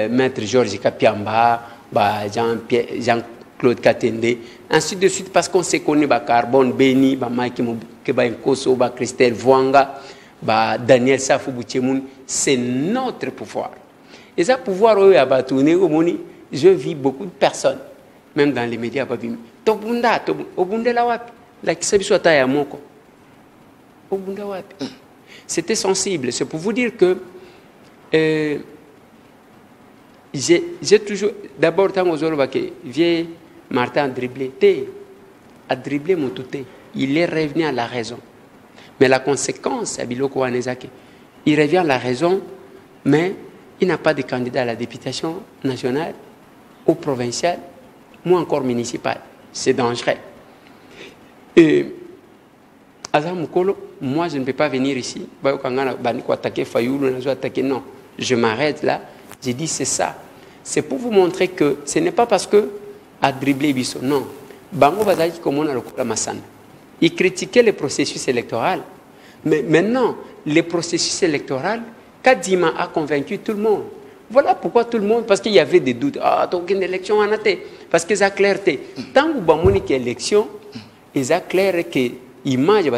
Speaker 6: Maître Georges Kapiamba, Jean-Claude Katende, ainsi de suite, parce qu'on se connaît, Carbone, Beni, Mike Nkoso, Christelle Vwanga, Daniel Safou Bouchemoun, c'est notre pouvoir. Et ça, pouvoir, je vis beaucoup de personnes, même dans les médias, Tobunda la wapi, la Kisabisoata ya Moko. Tobunda wapi. C'était sensible. C'est pour vous dire que j'ai toujours. D'abord, tant aux autres, vieux Martin a dribblé mon touté. Il est revenu à la raison. Mais la conséquence, Abiloko Wanezake, il revient à la raison, mais il n'a pas de candidat à la députation nationale, ou provinciale, ou encore municipale. C'est dangereux. Et moi, je ne peux pas venir ici. Non, je m'arrête là. J'ai dit, c'est ça. C'est pour vous montrer que ce n'est pas parce que à dribbler Bisso. Non. Bango Bazaki, comme on a le coup de Massana. Il critiquait le processus électoral. Mais maintenant, le processus électoral, Kadima a convaincu tout le monde. Voilà pourquoi tout le monde, parce qu'il y avait des doutes. Ah, donc une élection en athée. Parce qu'ils ont clarté. Tant que vous avez une élection, ils ont clair que l'image de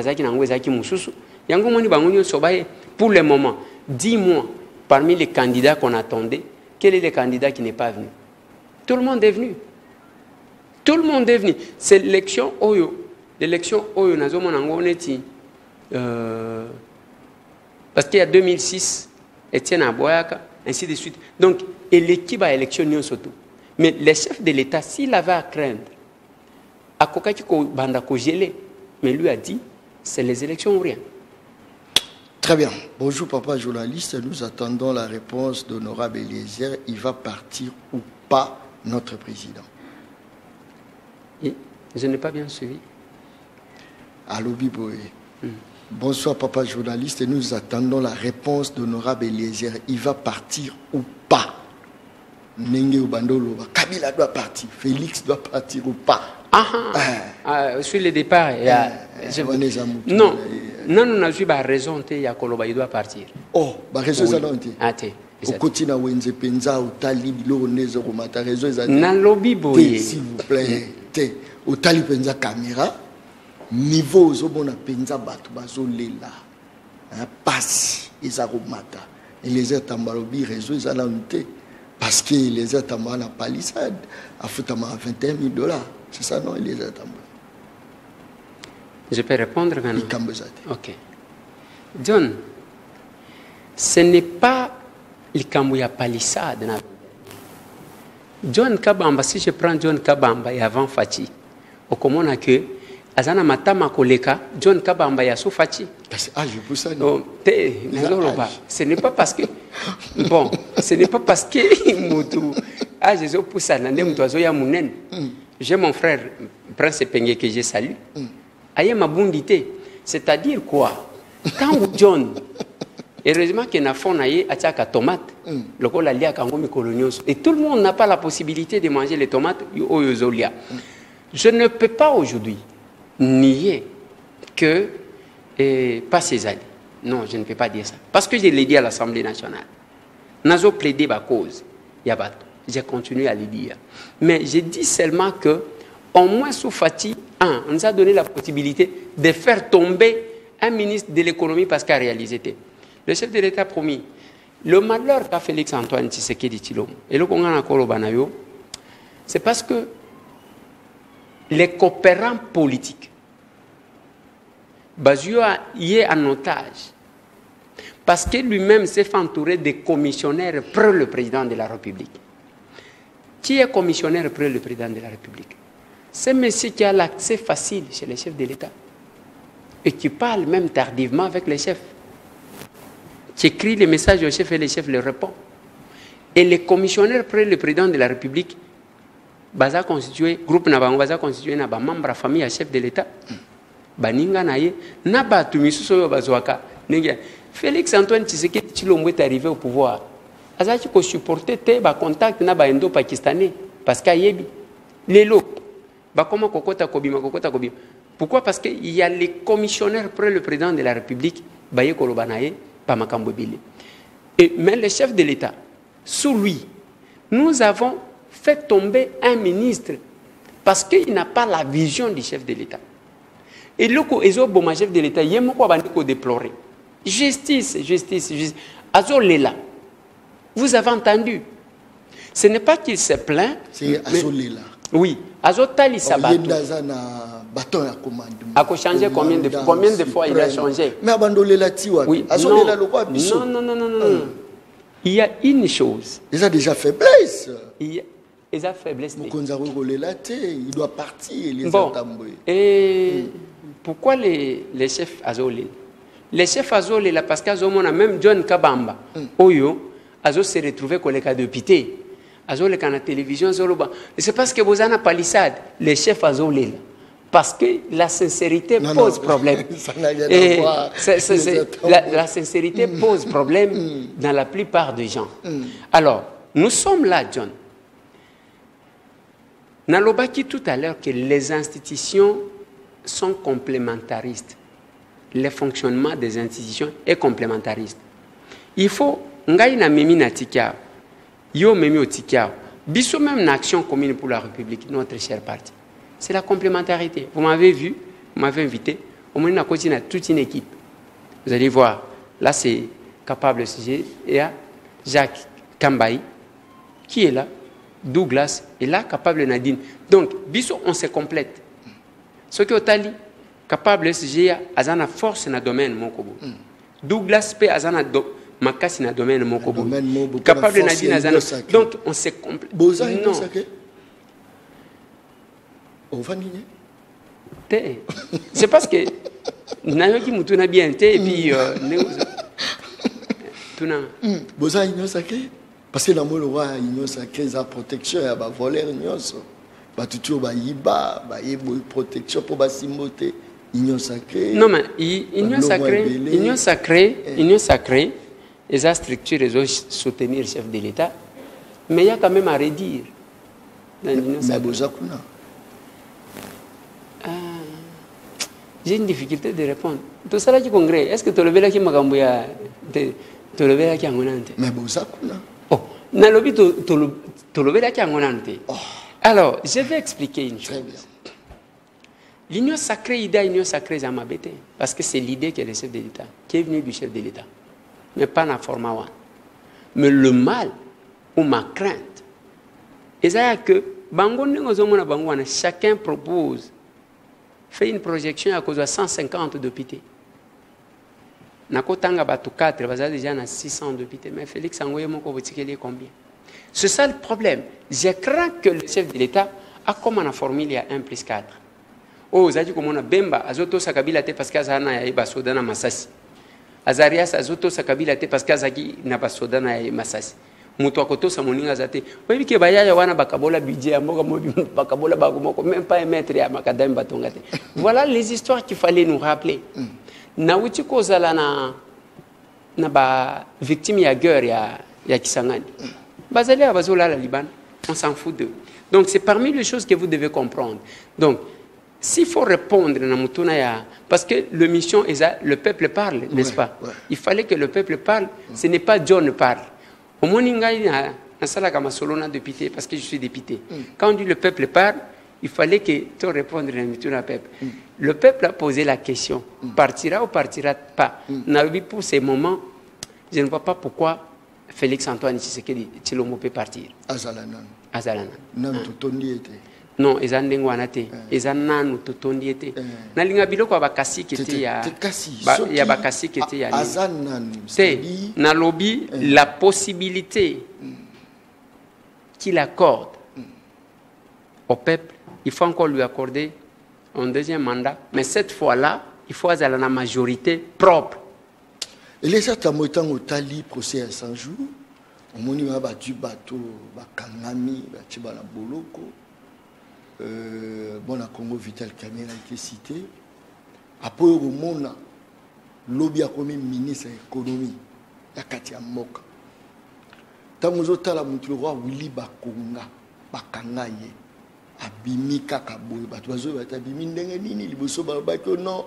Speaker 6: pour le moment, dis-moi, parmi les candidats qu'on attendait, quel est le candidat qui n'est pas venu? Tout le monde est venu. Tout le monde est venu. C'est l'élection Oyo. L'élection Oyo, parce qu'il y a 2006, Etienne Aboyaka, ainsi de suite. Donc, et l'équipe a électionné surtout. Mais le chef de l'État, s'il avait à craindre, à Kokakiko Bandako gelé, mais lui a dit, c'est les élections ou rien.
Speaker 5: Très bien. Bonjour papa journaliste, nous attendons la réponse d'honorable Eliezer. Il va partir ou pas notre président?
Speaker 6: Et je n'ai pas bien suivi.
Speaker 5: Allô Biboé. Bonsoir papa journaliste, nous attendons la réponse d'honorable Eliezer. Il va partir ou pas? Nenge Bandolo, Kabila doit partir, Félix doit partir ou pas?
Speaker 6: Sur le départ, non, nous avons pas raison, il doit partir.
Speaker 5: Oh, raison ça non. Au quotidien, Wenze Penza, au Tali, Bilo, Nezo, Mata, raison ça. S'il vous plaît, au Tali Penza caméra, niveau Zobona Penza Batu Bazolela, passe, Isaromata, et les Tambalobi, réseau, ils ont noté. Parce qu'il les a tombés à palissade, à Foutama à $21 000. C'est ça, non? Il les a tombés.
Speaker 6: Je peux répondre maintenant? Ok. John, ce n'est pas le Kambouya palissade. John Kabamba, si je prends John Kabamba et avant Fati, au comment on a que Azana Matama Koleka, John Kabamba ya sous Fati.
Speaker 5: C'est âge pour ça,
Speaker 6: non? Ce n'est pas parce que. Bon, ce n'est pas parce que Moutou a Jésus pour ça, j'ai mon frère Prince Pengé que je salue. Aïe ma bondité. C'est-à-dire quoi? Quand John, heureusement qu'il y a un fond à tomate, le col a lié à Kangomi colonios, et tout le monde n'a pas la possibilité de manger les tomates au Yozolia. Je ne peux pas aujourd'hui nier que pas ces années. Non, je ne peux pas dire ça. Parce que je l'ai dit à l'Assemblée nationale. Nous avons plaidé ma cause. J'ai continué à le dire. Mais j'ai dit seulement que, au moins sous Fati, on nous a donné la possibilité de faire tomber un ministre de l'économie parce qu'il a réalisé. Le chef de l'État a promis. Le malheur qu'a Félix Antoine Tshisekedi Tshilombo, et le Congo Nakolo Banayo, c'est parce que les coopérants politiques, Bazio y est en otage. Parce que lui-même s'est fait entourer de commissionnaires pour le président de la République. Qui est commissionnaire pour le président de la République? C'est monsieur qui a l'accès facile chez les chefs de l'État. Et qui parle même tardivement avec les chefs. Qui écrit les messages aux chefs et les chefs leur répondent. Et les commissionnaires pour le président de la République, baza constitué, groupe Nabango, baza constitué na ba membre à famille à chef de l'État. Baninga naye, na ba tumisu bazwaka. Félix Antoine Tshisekedi Tshilombo est arrivé au pouvoir. Azachi ko supporter te ba contact na ba indo-pakistanais parce qu'ayebi lelo ba comment kokota kobima. Pourquoi? Parce qu'il y a les commissionnaires pour le président de la République baye kolobanaye pa makambo bile. Et même le chef de l'État sous lui, nous avons fait tomber un ministre parce qu'il n'a pas la vision du chef de l'État. Et le chef de l'État, il y a un déplorer. Justice. Azolela. Vous avez entendu. Ce n'est pas qu'il se plaint.
Speaker 5: C'est Azolela.
Speaker 6: Oui. Azotali Sabato. A changé combien de fois il a changé?
Speaker 5: Mais Abandolela Tiwa.
Speaker 6: Oui.
Speaker 5: Azolela le roi Bissot.
Speaker 6: Non. Il y a une chose.
Speaker 5: Il a déjà faiblesse.
Speaker 6: Il a faiblesse.
Speaker 5: Il doit partir.
Speaker 6: Bon. Et pourquoi les chefs Azolé? Les chefs Azolé, parce qu'Azomon a même John Kabamba, Oyo, Azo s'est retrouvé comme les cas de pité. Azolé, quand la télévision, c'est parce que vous en avez palissade, les chefs Azolé. Parce que la sincérité pose problème. La sincérité pose problème dans la plupart des gens. Alors, nous sommes là, John. Nalobaki tout à l'heure que les institutions sont complémentaristes. Le fonctionnement des institutions est complémentariste. Il faut, ngai na memi na tikia, yo memi o tikia, biso même une action commune pour la République, notre cher parti. C'est la complémentarité. Vous m'avez vu, vous m'avez invité, au moins on a toute une équipe. Vous allez voir, là c'est capable sujet, et il y a Jacques Kambaï, qui est là, Douglas, et là capable Nadine. Donc, biso on se complète. Ce qui est au tali, capable sujet, azana force na domaine mon kobo. Douglas pe azana makasi na domaine mon kobo. Capable Nadine azana. Donc on se complète. Non. C'est parce que Nayoki Mutuna bien et puis
Speaker 5: Boza Union Sacrée. Parce que dans le roi Union Sacrée, la protection, il y a des voleurs, il y a toujours des protection pour les simoter. Union Sacrée.
Speaker 6: Non, mais Union Sacrée, les structures, ils ont soutenir le chef de l'État, mais il y a quand même à redire.
Speaker 5: Mais Boza Kuna.
Speaker 6: J'ai une difficulté de répondre. Tout ça là qui congrès, est-ce que tu le verras qui m'a gambouillé? Tu le verras qui a ngonante?
Speaker 5: Mais Bozakuna.
Speaker 6: Oh, nalobi tu le verras qui a ngonante. Alors, je vais expliquer une chose.
Speaker 5: Très bien.
Speaker 6: L'union sacrée, l'union sacrée, ça m'a bêté. Parce que c'est l'idée qui est le chef de l'État, qui est venu du chef de l'État. Mais pas dans la format one. Mais le mal, ou ma crainte. Et ça que chacun propose, fait une projection à cause de 150 députés. Nakotanga batu 4, vous avez déjà 600 députés. Mais Félix Angoye Moko combien? C'est ça le problème. Je crains que le chef de l'État a comme on a formulé il y a 1 plus 4. Oh, vous avez dit comment on a Bemba, Azoto Sakabila te parce qu'Azana ya Basodana Masasi. Azarias Azoto Sakabila te parce qu'Azaki na Basodana ya Masasi. Mutu akoto sa moninga zate. Webi ke bayaya wana bakabola budget amoka mobi bakabola bagomoko même pas un mètre ya makadam batongate. Voilà les histoires qu'il fallait nous rappeler. Na wuti ko zala na ba victime ya guerre ya Kisangani. Bazali abazola la Liban, on s'en fout d'eux. Donc c'est parmi les choses que vous devez comprendre. Donc s'il faut répondre na mutuna ya parce que le mission est le peuple parle, n'est-ce pas? Il fallait que le peuple parle, ce n'est pas John parle. Au Moningaï, député, parce que je suis député. Quand on dit le peuple parle, il fallait que tu répondes à peuple. Le peuple a posé la question, partira ou partira pas. Pour ces moments, je ne vois pas pourquoi Félix Antoine Tshisekedi Tshilombo peut partir. Azalanan. Non, ezandeng wanate. Ezananu totondi ete. Nalinga biloko bakasi kete ya bakasi kete ya. C'est na lobby la possibilité qu'il accorde au peuple, il faut encore lui accorder un deuxième mandat, mais cette fois-là, il faut avoir la majorité propre.
Speaker 5: Et les atamotan au tali procès à 100 jours, on monima battu bateau, bakangami, batibana boloko. Bon, la Congo Vital Caméra a été cité. Après, au monde, lobby a commis ministre de l'économie, la Katia Moka. Tamuzota la Moutlora, Willy Bakonga, Bakangaye, Abimi Kakaboy, Batoiseau, Abimi Ndengenini, Liboso Babako, non,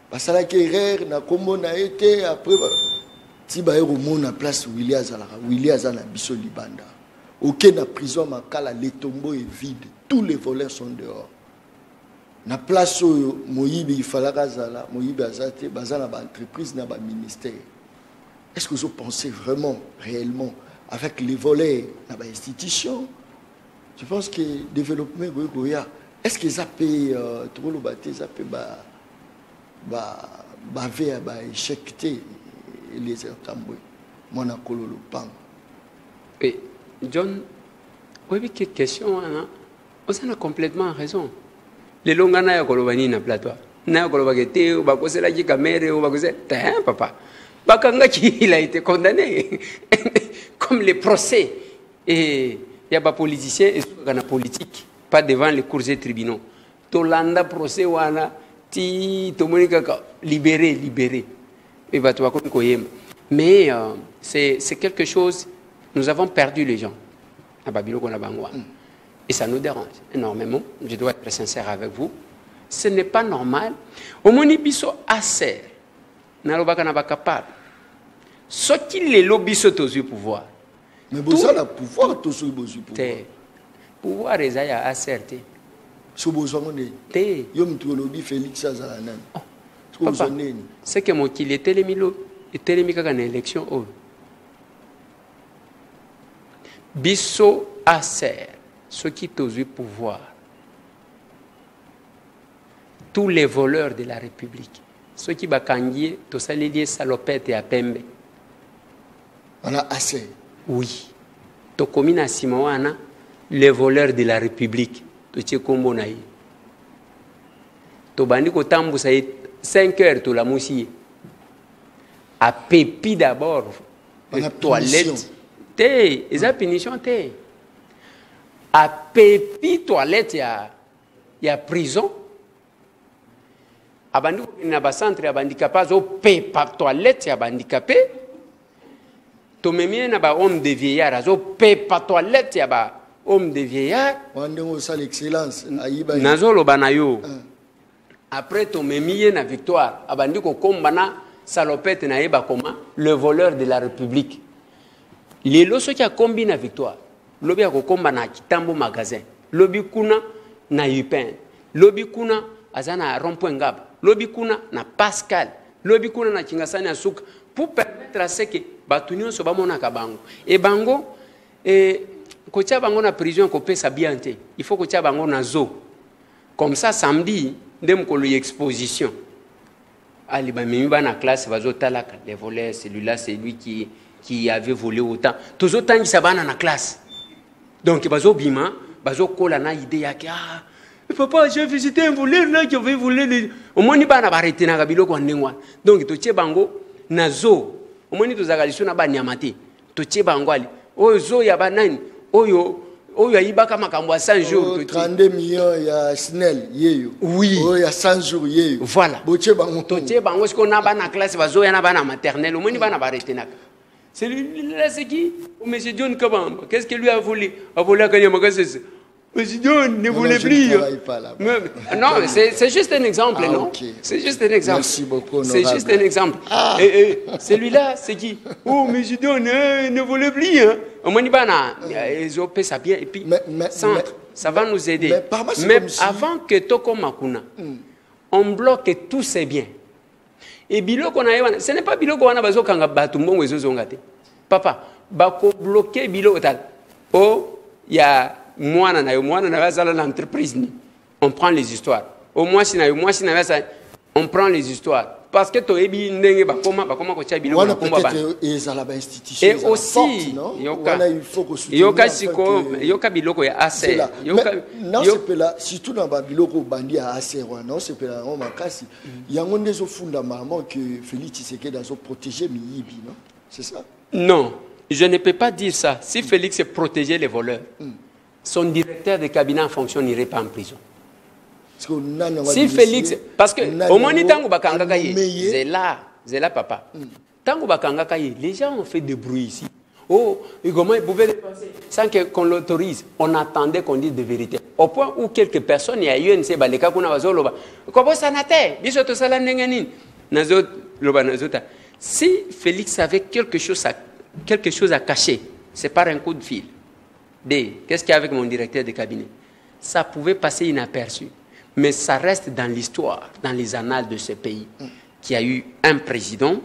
Speaker 5: parce que la guerre, na Congo n'a été, après, Tibae au monde, la place Willy Azalara, Willy Azana Bisso Libanda. Aucun prison, Makala, les tombeaux est vide. Tous les voleurs sont dehors. Na place où Moïbe il fallait Azala, Moïbe Azate, Bazana ba entreprise na ba ministère. Est-ce que vous pensez vraiment, réellement, avec les voleurs na ba institution? Je pense que le développement Goya, est-ce que ça paye trop le bâti, ça paye échecter les entamboués. Moi na kolo le pan.
Speaker 6: Et John, oui, quelle question hein? On a complètement raison. Les longs années à Kolobani na plateau. Na Kolobagete ou Bakosela qui caméra ou Bakosela. T'as papa. Bakanga qui il a été condamné. Comme les procès. Et il y a pas politiciens et il politique. Pas devant les cours et tribunaux. Tolanda procès wana ti tomonika libéré. Et va toi mais c'est quelque chose. Nous avons perdu les gens à Babylone à Bangwa. Et ça nous dérange énormément. Je dois être sincère avec vous. Ce n'est pas normal. Au monibiso aser, n'alobaka n'a pas capable. Ce qui les lobbies sont au pouvoir.
Speaker 5: Mais vous avez le pouvoir, tous au pouvoir.
Speaker 6: Pouvoir est à acerter.
Speaker 5: Ce besoin de yom tu lobby Félix Azalanan.
Speaker 6: C'est que mon qu'il était les en élection. Bisso aser. Ceux qui ont eu pouvoir, tous les voleurs de la République, ceux qui bakangié, tous ça les liés salopettes et à Pembe.
Speaker 5: On a assez.
Speaker 6: Oui. To komina Simoana, les voleurs de la République, to tchekombo naï. To bandi ko tambu ça 5 heures to la moussi. À pépi d'abord. Toilette. Té, ils ont punition té. À pépi toilette, il y a prison. À bandi na ba centre ya handicapé, zo pépa toilette ya handicapé. To memie na ba homme de vieillard, zo pépa toilette ya ba homme de vieillard.
Speaker 5: Wandengo ça l'excellence.
Speaker 6: Nazo lo banayo. Après to memie na victoire, abandi ko kombana salopette na yeba koma le voleur de la République. Les loso qui a combiné la victoire. Lobi a kokomba na Kitambo magasin. Lobi kuna na Yupin. Lobi kuna azana rond-point Ngab. Lobi kuna na Pascal. Lobi kuna na Kingasani Asuka. Pour permettre à ce que Batunio soit mon akabango. Et bango, Et quand tu as en prison, ça bien. Il faut que tu aies en zoo. Comme ça, samedi, dès que tu exposition. Allez, dans la classe, les voleurs, celui-là, c'est lui qui avait volé autant. Tous les temps, ça va dans la classe. Donc, il va bima, il va na idée ah, papa, j'ai visité un voleur là qui avait volé. Au moins, il va arrêter na kabilo kwa ndengwa. Donc, tu bango na zoo. Au moins, tu as na ba nyamate. Tu bango ali. Oh zoo ya ba nani. Oyo yaibaka makambo à 100 jours.
Speaker 5: 32 millions ya Snell yeyo.
Speaker 6: Oui.
Speaker 5: Oh ya 100 jours yeyo.
Speaker 6: Voilà.
Speaker 5: Boche bango.
Speaker 6: Toche bango ce qu'on a na classe va zo ya na ba na maternelle. Au moins, il va na arrêter na. C'est lui-là, c'est qui? Monsieur John Kabamba. Qu'est-ce qu'il lui a volé? A volé à Kanyamaka, c'est Monsieur John ne voulait plus. Non, c'est juste un exemple, non?
Speaker 5: Okay.
Speaker 6: C'est juste un exemple.
Speaker 5: Merci beaucoup,
Speaker 6: c'est juste un exemple. Ah. Celui-là, c'est qui? Oh, Monsieur John ne voulait plus. Au moins, ils ont fait ça bien. Et puis, ça va nous aider. Mais avant que Toko Makuna, on bloque tous ces biens. Et biloko na yewana, ce n'est pas biloko wana bazo kanga batu mbongo ezozo ngate. Papa, bako bloquer biloko tal. Oh, il y a mwana na bazala l'entreprise ni. On prend les histoires. Au moins si na on prend les histoires parce que to ebi ndenge bakoma ko tia biloko na komba ba. Et aussi, yoka biloko ya assez.
Speaker 5: Non, c'est pas là, surtout dans biloko bandi à assez non, c'est pas là on makasi. Yango ndezo fondamentalement que Félix Tshisekedi doit protéger Miyibi, non? C'est ça?
Speaker 6: Non, je ne peux pas dire ça. Si Félix protégeait les voleurs, son directeur de cabinet en fonction n'irait pas en prison. Si Félix, parce que au moins tango bakanga kaye, c'est là papa. Tango bakanga kaye, les gens ont fait des bruits ici. Oh, et comment ils pouvaient dépenser sans qu'on l'autorise? On attendait qu'on dise de vérité. Au point où quelques personnes, il y a eu une sébaleka kuna bazoloba. Comment ça n'était? Bisoto sala nenganin. Nazot loba nazota. Si Félix avait quelque chose à cacher, c'est par un coup de fil. Qu'est-ce qu'il y a avec mon directeur de cabinet? Ça pouvait passer inaperçu. Mais ça reste dans l'histoire, dans les annales de ce pays, qu'il y a eu un président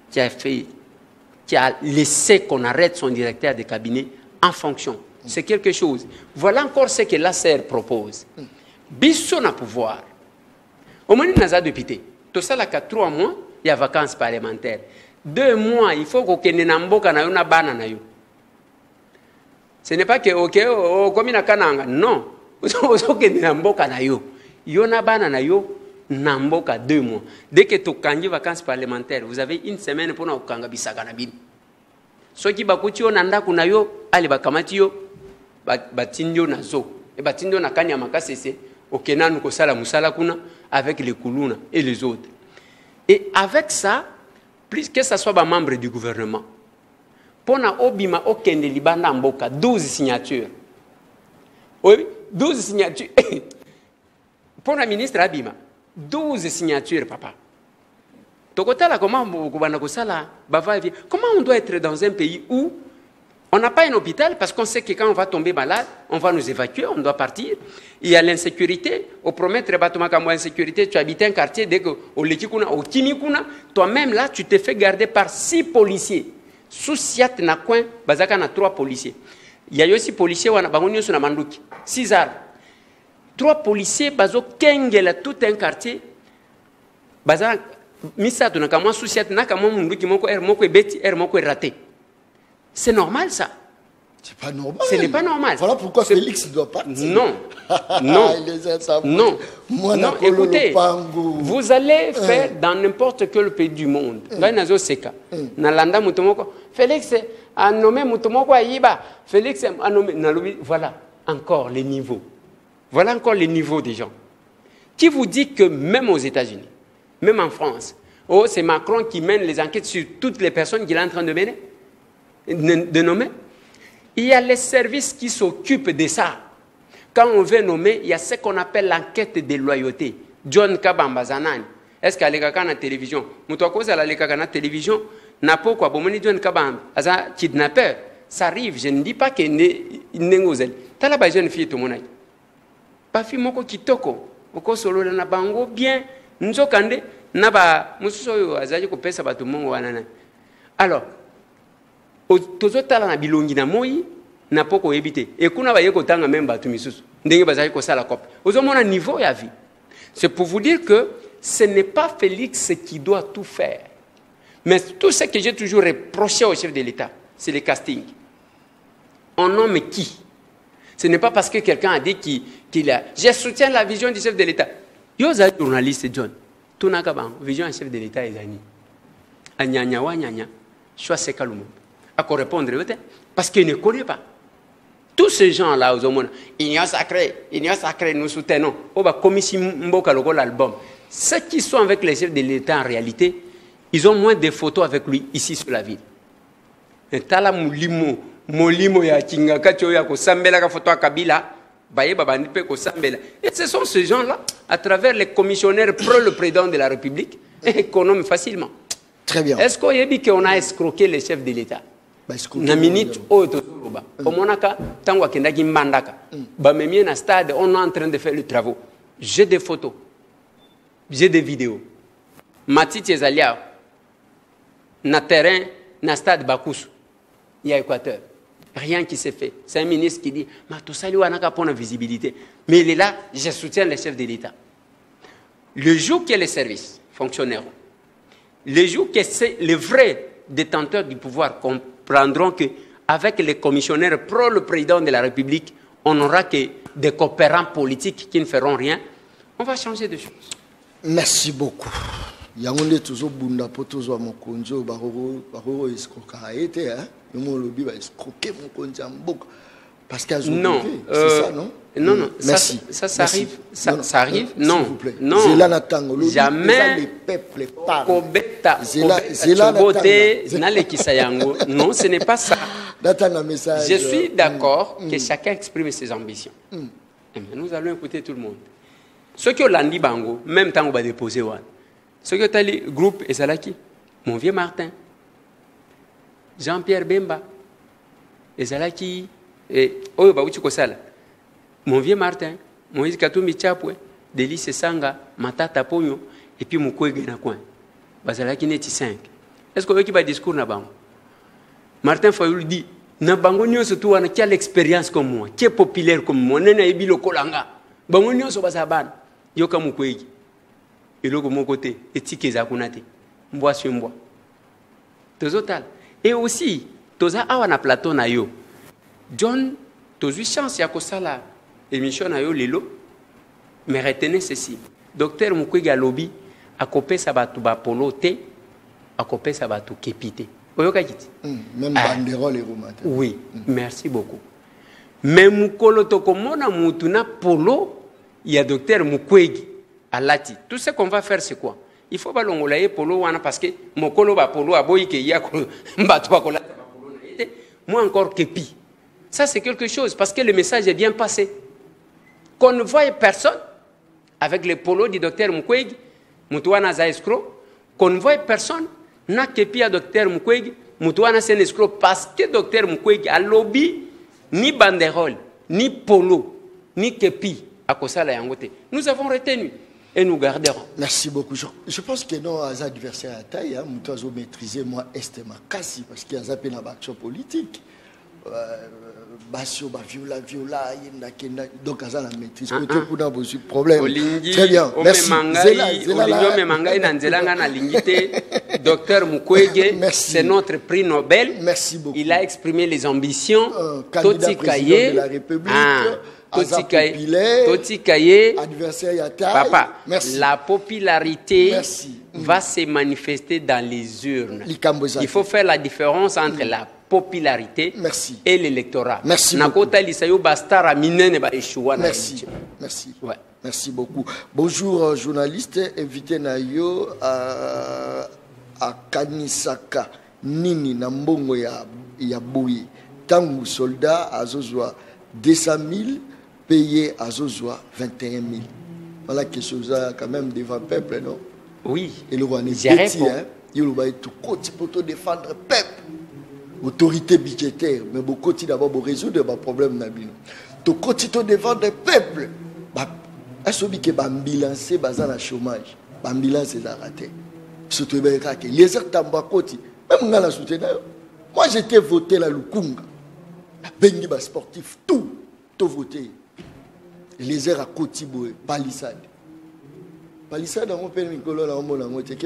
Speaker 6: qui a laissé qu'on arrête son directeur de cabinet en fonction. C'est quelque chose. Voilà encore ce que l'ACR propose. Bisson a pouvoir. Au moins, il y a député. Tout ça, il y a 3 mois, il y a vacances parlementaires. 2 mois, il faut qu'on ait un boka na yo na bana na yo. Ce n'est pas que, ok, comme il y a kananga. Non. Namboka 2 mois. Dès que tu as des vacances parlementaires, vous avez 1 semaine pour nous kanga bisaka na bin. Ceux qui bakuti yo nanda kuna yo, ali bakamati yo, batindio na zo. Et batindio na kanya makasese, okena nuko sala musala kuna avec les kuluna et les autres. Et avec ça, plus que ça soit un membre du gouvernement, pour na obima okende libanda mboka 12 signatures. Oui, 12 signatures. Pour la ministre Abima, 12 signatures, papa. Comment on doit être dans un pays où on n'a pas un hôpital parce qu'on sait que quand on va tomber malade, on va nous évacuer, on doit partir. Il y a l'insécurité. Au promettre insécurité, tu habites un quartier, dès que au Lekikuna, au Timikuna, toi-même là, tu te fais garder par 6 policiers. Sous Siat na coin, Bazaka na 3 policiers. Il y a aussi policiers wana bangonyo sur na manduki 6 armes. 3 policiers bazo kengela tout un quartier. Baza misa to na kama souciat na kama munduki moko beti moko raté. C'est normal ça.
Speaker 5: C'est pas normal.
Speaker 6: Ce n'est pas normal.
Speaker 5: Voilà pourquoi Félix doit partir.
Speaker 6: Non. Non. Non. Non, écoutez, vous allez faire dans n'importe quel pays du monde. Nalanda mutomoko. Félix a nommé mutomoko Ayiba. Félix a nommé. Voilà encore les niveaux. Voilà encore les niveaux des gens. Qui vous dit que même aux États-Unis, même en France, oh, c'est Macron qui mène les enquêtes sur toutes les personnes qu'il est en train de mener, de nommer? Il y a les services qui s'occupent de ça. Quand on veut nommer, il y a ce qu'on appelle l'enquête de loyauté. John Kabamba Zanani. Est-ce qu'il y a la télévision? Moutouakos a la télévision. N'a pas quoi. Bon, John Kabamba, un kidnappeur. Ça arrive. Je ne dis pas qu'il n'est pas zel. T'as la jeune fille tout le monde. Pas fille moko kitoko. Oko solo na bango bien. Nzo kande na ba mususo yo azaji ko pesa ba tout le monde. Alors, tozotala na bilongi na moi na poko yebite et kuna ba yeko tanga même batu misusu ndenge bazali ko sala copie ozomona niveau ya vie. C'est pour vous dire que ce n'est pas Félix qui doit tout faire, mais tout ce que j'ai toujours reproché au chef de l'État, c'est le casting. On nomme qui? Ce n'est pas parce que quelqu'un a dit qu'il a... Je soutiens la vision du chef de l'État. Yo za journaliste John, tout n'a qu'à vision du chef de l'État est ani. Anyanya wa nyanya, choix c'est calme. À quoi répondre parce qu'il ne connaît pas. Tous ces gens-là, aux hommes, Union sacrée, nous soutenons. On va commissionner l'album. Ceux qui sont avec les chefs de l'État, en réalité, ils ont moins de photos avec lui ici sur la ville. Et tala molimo ya chingaka choya ko sambela ka photo kabila, baye babandi pe ko sambela. Et ce sont ces gens-là, à travers les commissionnaires pro le président de la République, qu'on nomme facilement.
Speaker 5: Très bien.
Speaker 6: Est-ce qu'on a escroqué les chefs de l'État? Na minute oto roba omonaka tango akendaki mbandaka ba memie na stade on est en train de faire le travaux. J'ai des photos, j'ai des vidéos. Matiti ezalia na terrain na stade Bakusu il y a Équateur, rien qui s'est fait. C'est un ministre qui dit ma tout ça lui anaka pour la visibilité, mais il est là, je soutiens les chefs de l'État. Le jour que les services fonctionneront, le jour que c'est les vrais détenteurs du pouvoir comprendront qu'avec les commissionnaires pro le président de la République, on n'aura que des coopérants politiques qui ne feront rien, on va changer de choses.
Speaker 5: Merci beaucoup. Yangonde toujours bunda po toujours mokonzo baroro escroquer été hein mon lobby va escroquer mokonzo mboka parce qu'à
Speaker 6: non
Speaker 5: c'est ça non
Speaker 6: non
Speaker 5: merci
Speaker 6: ça arrive ça arrive non
Speaker 5: s'il vous plaît.
Speaker 6: Non jamais
Speaker 5: les peuples parlent
Speaker 6: kobeta non ce n'est pas ça. Je suis d'accord que chacun exprime ses ambitions mais nous allons écouter tout le monde. Ceux qui ont l'andi bango même temps on va déposer one. Ceux qui ont le groupe et Salaki, mon vieux Martin, Jean-Pierre Bemba, et Salaki, et Oyo Baouchi Kosala, mon vieux Martin, Moïse Katoumi Tchapwe, Délice Sanga, Matata Pogno, et puis Moukoué Genakouin. Bazalaki neti 5. Est-ce que vous avez un discours na bango? Martin Fayoul dit, na bango nyo surtout wana qui a l'expérience comme moi, qui est populaire comme moi, nena ebi lo kolanga. Bango nyo so basaban, yoka Moukoué. Et l'autre mon côté, et tikeza kunate, mboa sur mboa. Tozotal. Et aussi, toza awana plateau na yo. John, tozu chance ya kosala émission na yo lelo. Mais retenez ceci. Docteur Mukwege Alobi a copé sa batu ba polo te, a copé sa batu kepite. Oyoka kiti.
Speaker 5: Même banderole et romate.
Speaker 6: Oui, merci beaucoup. Mais mukolo tokomona mutuna polo, il y a docteur Mukwege Alati. Tout ce qu'on va faire, c'est quoi? Il faut pas l'ongolaye polo wana parce que mon colo ba polo a boyi ke ya mbatwa kola. Moi encore kepi. Ça c'est quelque chose parce que le message est bien passé. Qu'on ne voie personne avec le polo du docteur Mukwege, Mutuana za escroc, qu'on ne voie personne na kepi à docteur Mukwege, Mutuana c'est un escroc parce que docteur Mukwege a lobby ni banderole, ni polo, ni kepi à Kosala Yangote. Nous avons retenu. Et nous garderons.
Speaker 5: Merci beaucoup. Je pense que nos adversaires à taille, nous avons maîtrisé moi Estema Kassi parce qu'il y a une action politique. Basio, viola, donc à la maîtrise. Problème. Très bien. Merci.
Speaker 6: Docteur Mukwege, c'est notre prix Nobel.
Speaker 5: Merci beaucoup.
Speaker 6: Il a exprimé les ambitions.
Speaker 5: Candidat président de la République.
Speaker 6: Totikaye,
Speaker 5: adversaire
Speaker 6: papa,
Speaker 5: merci.
Speaker 6: La popularité
Speaker 5: merci.
Speaker 6: Va se manifester dans les urnes. Il faut faire la différence entre la popularité
Speaker 5: merci.
Speaker 6: Et l'électorat.
Speaker 5: Merci
Speaker 6: beaucoup.
Speaker 5: Merci.
Speaker 6: Ouais.
Speaker 5: Merci beaucoup. Bonjour journaliste, invité Nayo à Kanisaka Nini Nambongo ya Bouyi. Tangu soldat à Zozwa 200 000 payé à Zozwa 21 000. Voilà quelque chose quand même devant le peuple, non?
Speaker 6: Oui.
Speaker 5: Et le roi est petit, hein? Il va être tout côté pour te défendre le peuple. Autorité budgétaire, mais beaucoup d'abord pour résoudre les problèmes. Tout côté pour défendre le peuple. Est-ce que l'ambulance est basée sur le chômage? L'ambulance est raté. Surtout les autres tambakoti. Même on a soutenu. Moi, j'étais voté la Lukunga. Bengi ba sportif, tout voté. Les airs à Kotiboé, Palissade. Palissade, on peut Nicolas, on a moitié.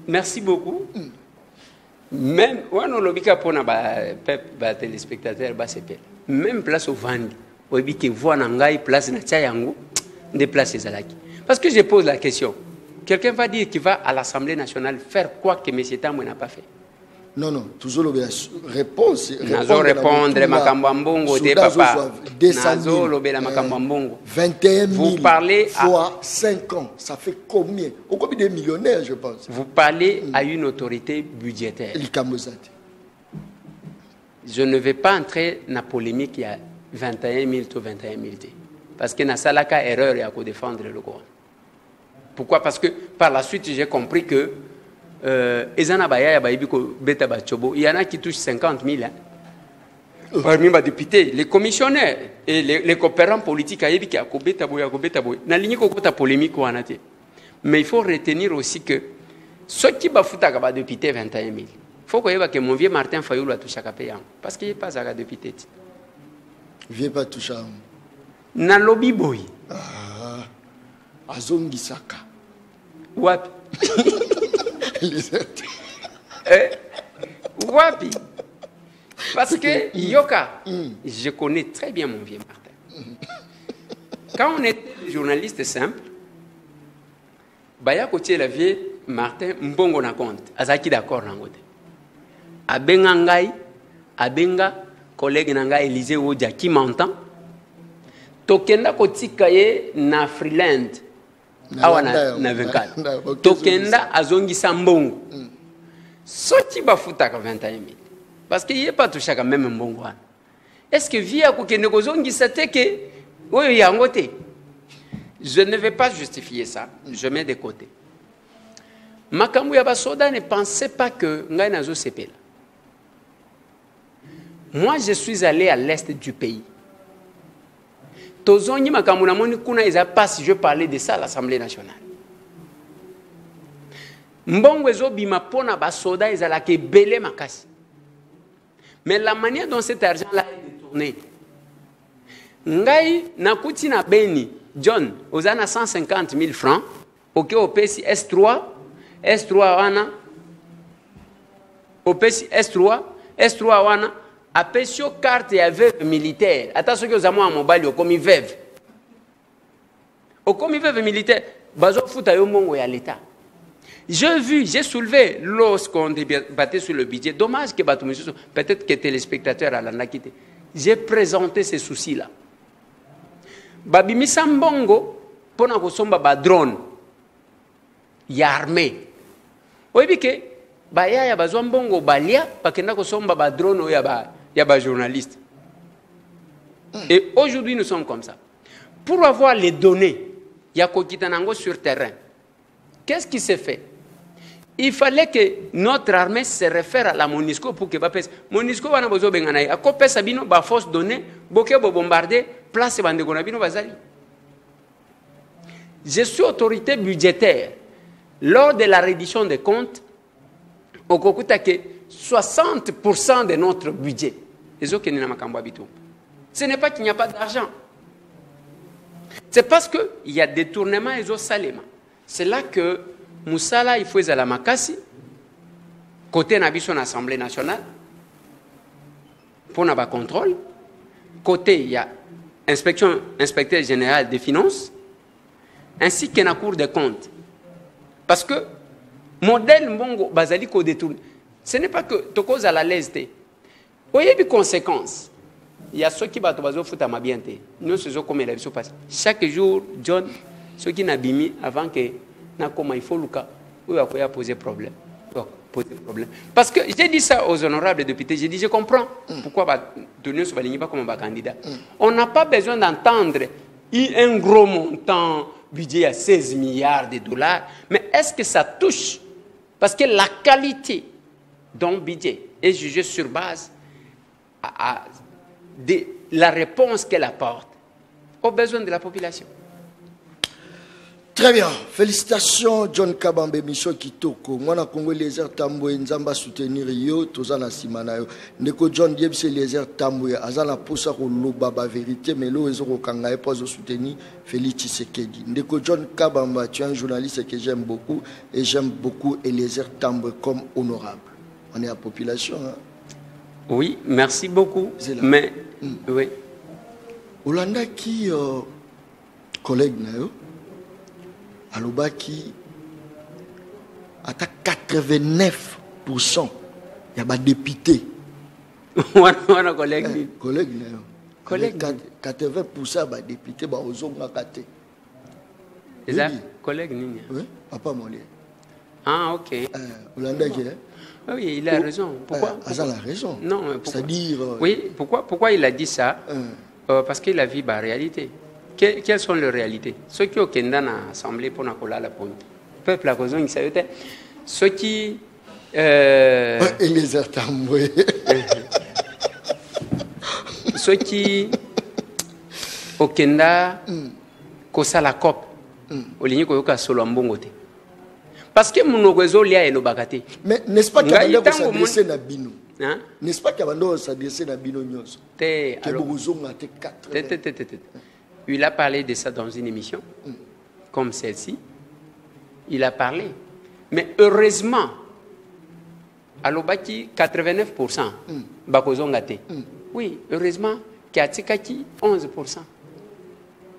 Speaker 6: Merci beaucoup. Même, téléspectateur, même place au Vandi, on dit que voit Nangai, place na Tchayango, des places Zalaki. Parce que je pose la question. Quelqu'un va dire qu'il va à l'Assemblée nationale faire quoi que M. Tambou n'a pas fait?
Speaker 5: Non, toujours la réponse.
Speaker 6: Nazo répondre, Makambambongo, des papas. Nazo lobela Makambambongo.
Speaker 5: 21 000
Speaker 6: vous parlez
Speaker 5: fois 5 ans, ça fait combien? Au combien des millionnaires, je pense.
Speaker 6: Vous parlez à une autorité budgétaire. Je ne vais pas entrer dans la polémique, il y a 21 000 ou 21 000. Parce que dans Salaka, erreur, il y a qu'à défendre le Coran. Pourquoi? Parce que par la suite, j'ai compris que il y en a qui touchent 50 000. Hein. Parmi les députés, les commissionnaires et les coopérants politiques, mais il faut retenir aussi que ceux qui ont été députés 21 000, il faut que mon vieux Martin Fayoulou a touché à payer. Parce qu'il n'est pas un député.
Speaker 5: Il n'est pas touché à
Speaker 6: na lobby boy.
Speaker 5: Azongi Saka.
Speaker 6: Wapi? Wapi? Parce que Yoka, je connais très bien mon vieux Martin. Quand on était journaliste simple, Baya Kotié la vieille Martin Mbongo na compte. Azaki d'accord nangote. Abenga ngai, abenga collègue nanga Élisée Odia qui m'entend. Tokenda kotika ye na Freeland. Awa na 24. Tokenda azongi sambongo. Soti bafuta ka 21 000. Parce qu'il n'est pas touché quand même mbongo. Est-ce que via kokende kozongi sateke oyo yangote? Je ne vais pas justifier ça. Je mets de côté. Makambu ya basoda ne pensait pas que ngai nazo sepela. Moi, je suis allé à l'est du pays. Tozongi makambu na moni kuna eza passe, je parlais de ça à l'Assemblée nationale. Mbongo ezo bima pona basoda ezala ke belé makasi. Mais la manière dont cet argent-là est détourné, ngai nakuti na Beni, John, ozana 150 000 francs, ok, opesi S3 wana, opesi S3 wana, apesio carte ya veuve militaire. Attention que ozamo a mobile okomi veuve. Okomi veuve militaire, bazo futa yo mongo ya l'État. J'ai soulevé lorsqu'on débattait sur le budget. Dommage que peut-être que téléspectateurs à la quitté. J'ai présenté ces soucis-là. Babimisa mbongo pona kosomba ba drone ya armée. Oyebi ke ba ya bazwa mbongo balia pakenda kosomba ba drone ya ba journaliste. Et aujourd'hui nous sommes comme ça. Pour avoir les données, ya kokitanango sur terrain. Qu'est-ce qui s'est fait? Il fallait que notre armée se réfère à la MONUSCO pour que bapes. MONUSCO wana bozo benganaï. A copé sabino ba force donnée, boké bo bombarder, place bande gonabino bazali. Je suis autorité budgétaire. Lors de la reddition des comptes, au kokuta que 60% de notre budget. Ce n'est pas qu'il n'y a pas d'argent. C'est parce qu'il y a détournement et salema. C'est là que Moussala, il faut la makasi, côté Nabi son Assemblée nationale, pour n'avoir contrôle. Côté, il y a inspecteur général des finances, ainsi que la Cour des comptes. Parce que modèle Mbongo Bazali ko détourne. Ce n'est pas que tu causes à la lésité. Il y a des conséquences. Il y a ceux qui battent foutre à ma bienté. Nous, c'est ce comme il a vu se passer. Chaque jour, John, ceux qui n'abîment avant que comment il faut Lucas, où il a posé problème. Parce que j'ai dit ça aux honorables députés, j'ai dit je comprends pourquoi nous ne sommes pas comme un candidat. On n'a pas besoin d'entendre un gros montant budget à 16 milliards de dollars, mais est-ce que ça touche? Parce que la qualité d'un budget est jugée sur base de la réponse qu'elle apporte aux besoins de la population.
Speaker 5: Très bien. Félicitations, John Kabambe, mission Kitoko. Moi, na Congo, les airs tamboué, nzamba soutenir yo, tozana simanayo. Ndeko John Diebse, les airs tamboué, azana posa ko lobaba vérité, mais lo ezoko kangaye pas soutenir Félix Tshisekedi. Ndeko John Kabamba, tu es un journaliste que j'aime beaucoup, et j'aime beaucoup Eliezer Tamboué comme honorable. On est à la population, hein?
Speaker 6: Oui, merci beaucoup. Mais, oui.
Speaker 5: Olanda qui, collègue, Alobaki, à 89%, il y a des députés.
Speaker 6: Collègue.
Speaker 5: Collègue. 80% des députés, ils ont gâté.
Speaker 6: C'est ça, collègue.
Speaker 5: Oui, papa Molé.
Speaker 6: Ah, ok.
Speaker 5: Olanda qui
Speaker 6: oui, il a raison. Pourquoi?
Speaker 5: Il a raison.
Speaker 6: Non,
Speaker 5: c'est-à-dire.
Speaker 6: Oui, pourquoi il a dit ça? Parce qu'il a vu la réalité. Quelles sont les réalités? Ceux qui ont dans l'Assemblée pour la pointe. Le peuple a besoin de ça. Ceux qui.
Speaker 5: Et les attendent.
Speaker 6: Ceux qui. Au Kenda, kosa la COP. Au ligne koyoka solo mbongote. Parce que mon réseau lia et bakate.
Speaker 5: Mais n'est-ce pas qu'il y a un s'adresser na bino? N'est-ce pas qu'il y a un s'adresser na bino nyos? Il
Speaker 6: a parlé de ça dans une émission comme celle-ci. Il a parlé. Mais heureusement, à l'Obaki, 89% bakozongate. Oui, heureusement, Kiatikaki, 11%.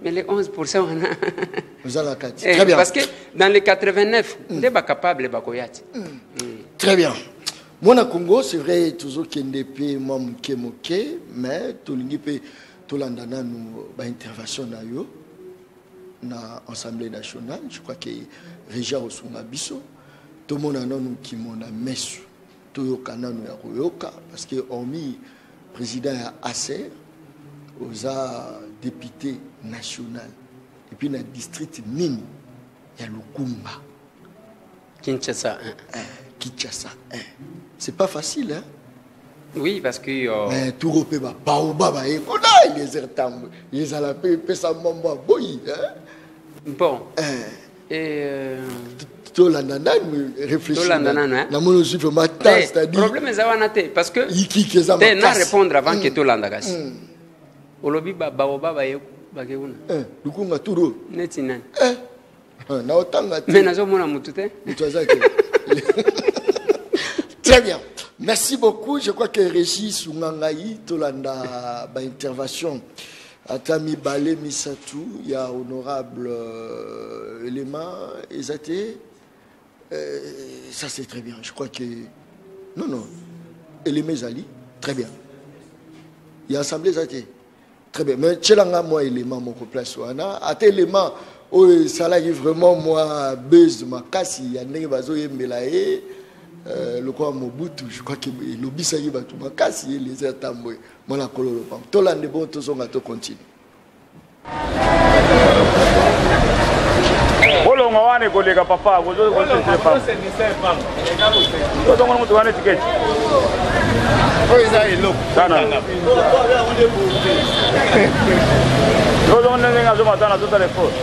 Speaker 6: Mais les 11%, on a...
Speaker 5: Vous allez très bien.
Speaker 6: Parce que dans les 89, on n'est pas capable de bakoyati.
Speaker 5: Très bien. Moi, au Congo, c'est vrai, toujours qu'il y a des moi, mais tout le monde tout l'andana nous intervention na Assemblée nationale. Je crois que Régia Osunga Bisso, tout le monde a nous qui m'ont mesu, tout le canal nous a royoka parce que on mis président à Acer aux députés national et puis dans le district Nini il y a Lukumba
Speaker 6: Kinshasa 1.
Speaker 5: Kinshasa 1. C'est pas facile, hein?
Speaker 6: Oui, parce que
Speaker 5: mais tout repé ba baobaba et on a les ertam les ala pe sa mamba boy, hein?
Speaker 6: Bon. Et
Speaker 5: tout l'andana réfléchir
Speaker 6: na
Speaker 5: mono suivre ma tasse, c'est-à-dire
Speaker 6: problème est parce que na répondre avant que tout l'andagas olobi ba baobaba et bakuna
Speaker 5: lukunga turo
Speaker 6: netina
Speaker 5: na otanga
Speaker 6: mais nazo mona mutute
Speaker 5: très bien. Merci beaucoup. Je crois que Régis Sungangaï, Tolanda, intervention. Atami Balé Misatou, il y a honorable élément, Ezate. Ça c'est très bien. Je crois que. Non. Élément Zali, très bien. Il y a Assemblée Ezate. Très bien. Mais Tchelanga, moi, élément, mon place. Ate élément, ça là, vraiment, moi, buzz, ma casse, il y a un bazo Mbelaye. Le quoi Mobutu, je crois que le bisaï va tout casser les étambois. Mon accord le pam. Tout l'année bon, tout son gâteau continue.
Speaker 7: Olo ngawane kolega papa, gozo gozo c'est pas. Gozo ngono mutu wane ticket. Oiza ilo. Sana. Gozo ngono nga zo matana tout téléphone.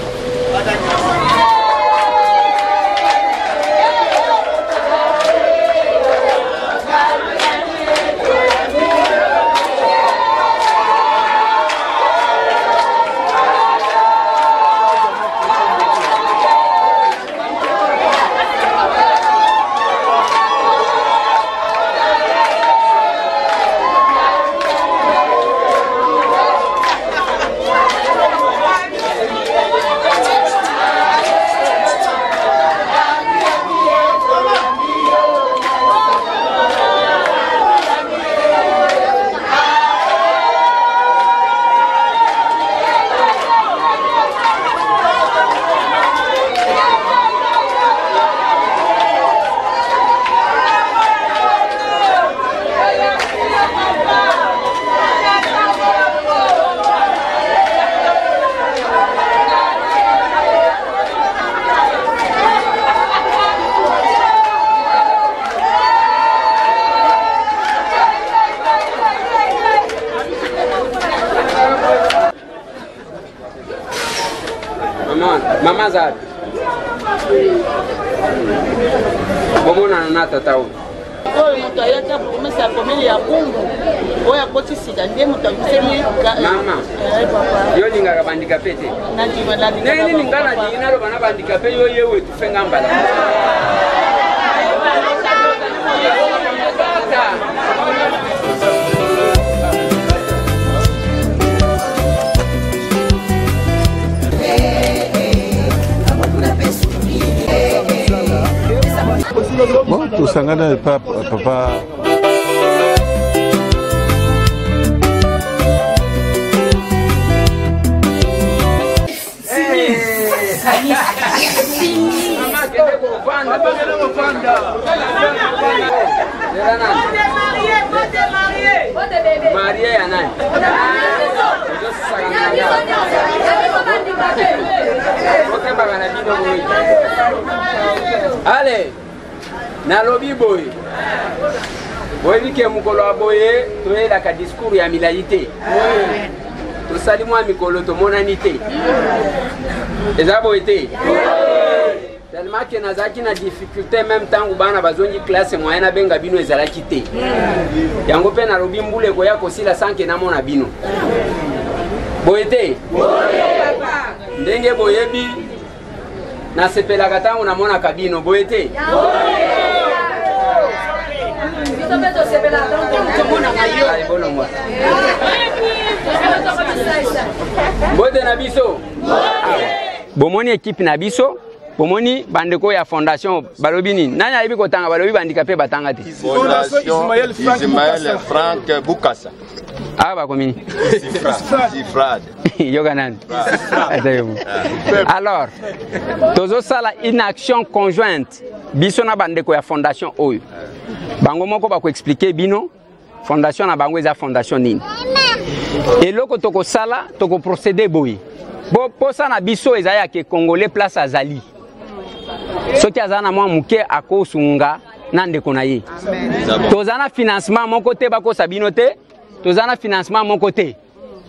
Speaker 6: Maman Zad. Comment on a tata
Speaker 8: oyo moto ayaki apromese ya komeli ya kungu oyo akoti sida nde moto abiseli
Speaker 6: mama yo lingaka bandikape te ndenge nini nga na lingi naloba na bandikape yo yewe tufenga mbala
Speaker 9: Bon, tout ça, papa.
Speaker 6: Marié à Nani. Allez, nalobi boy. Boy ke mukolo aboye toye la ka discours ya milalite. To sali moi mikolo to monanité. Eza boyete. Tellement que nazaki na difficulté même temps ubana bazongi classe moyenne na benga bino ezalaki te. Yango pe nalobi mbule ko ya kosila sanke na mona bino. Boyete. Ndenge boyebi na sepela katangu na mona kabino boyete. Bote na biso. Bomoni équipe na biso. Bomoni bandeko ya fondation balobini. Nani alibi kotanga balobi bandikape batanga te.
Speaker 9: Fondation Ismaël Franck Bukasa.
Speaker 6: Ah ba komini.
Speaker 9: Sifrad.
Speaker 6: Yoga nani. Alors, tozo sala une action conjointe. Biso na bandeko ya fondation oyo. Bango moko ba ko expliquer bino fondation na bango eza fondation nini. Et loko toko sala toko procéder boy. Bo posa na biso eza ya ke congolais place azali. Soki azana mwa muke akosunga na ndeko na ye. Tozana financement mon côté bako sabino te, tozana financement mon côté.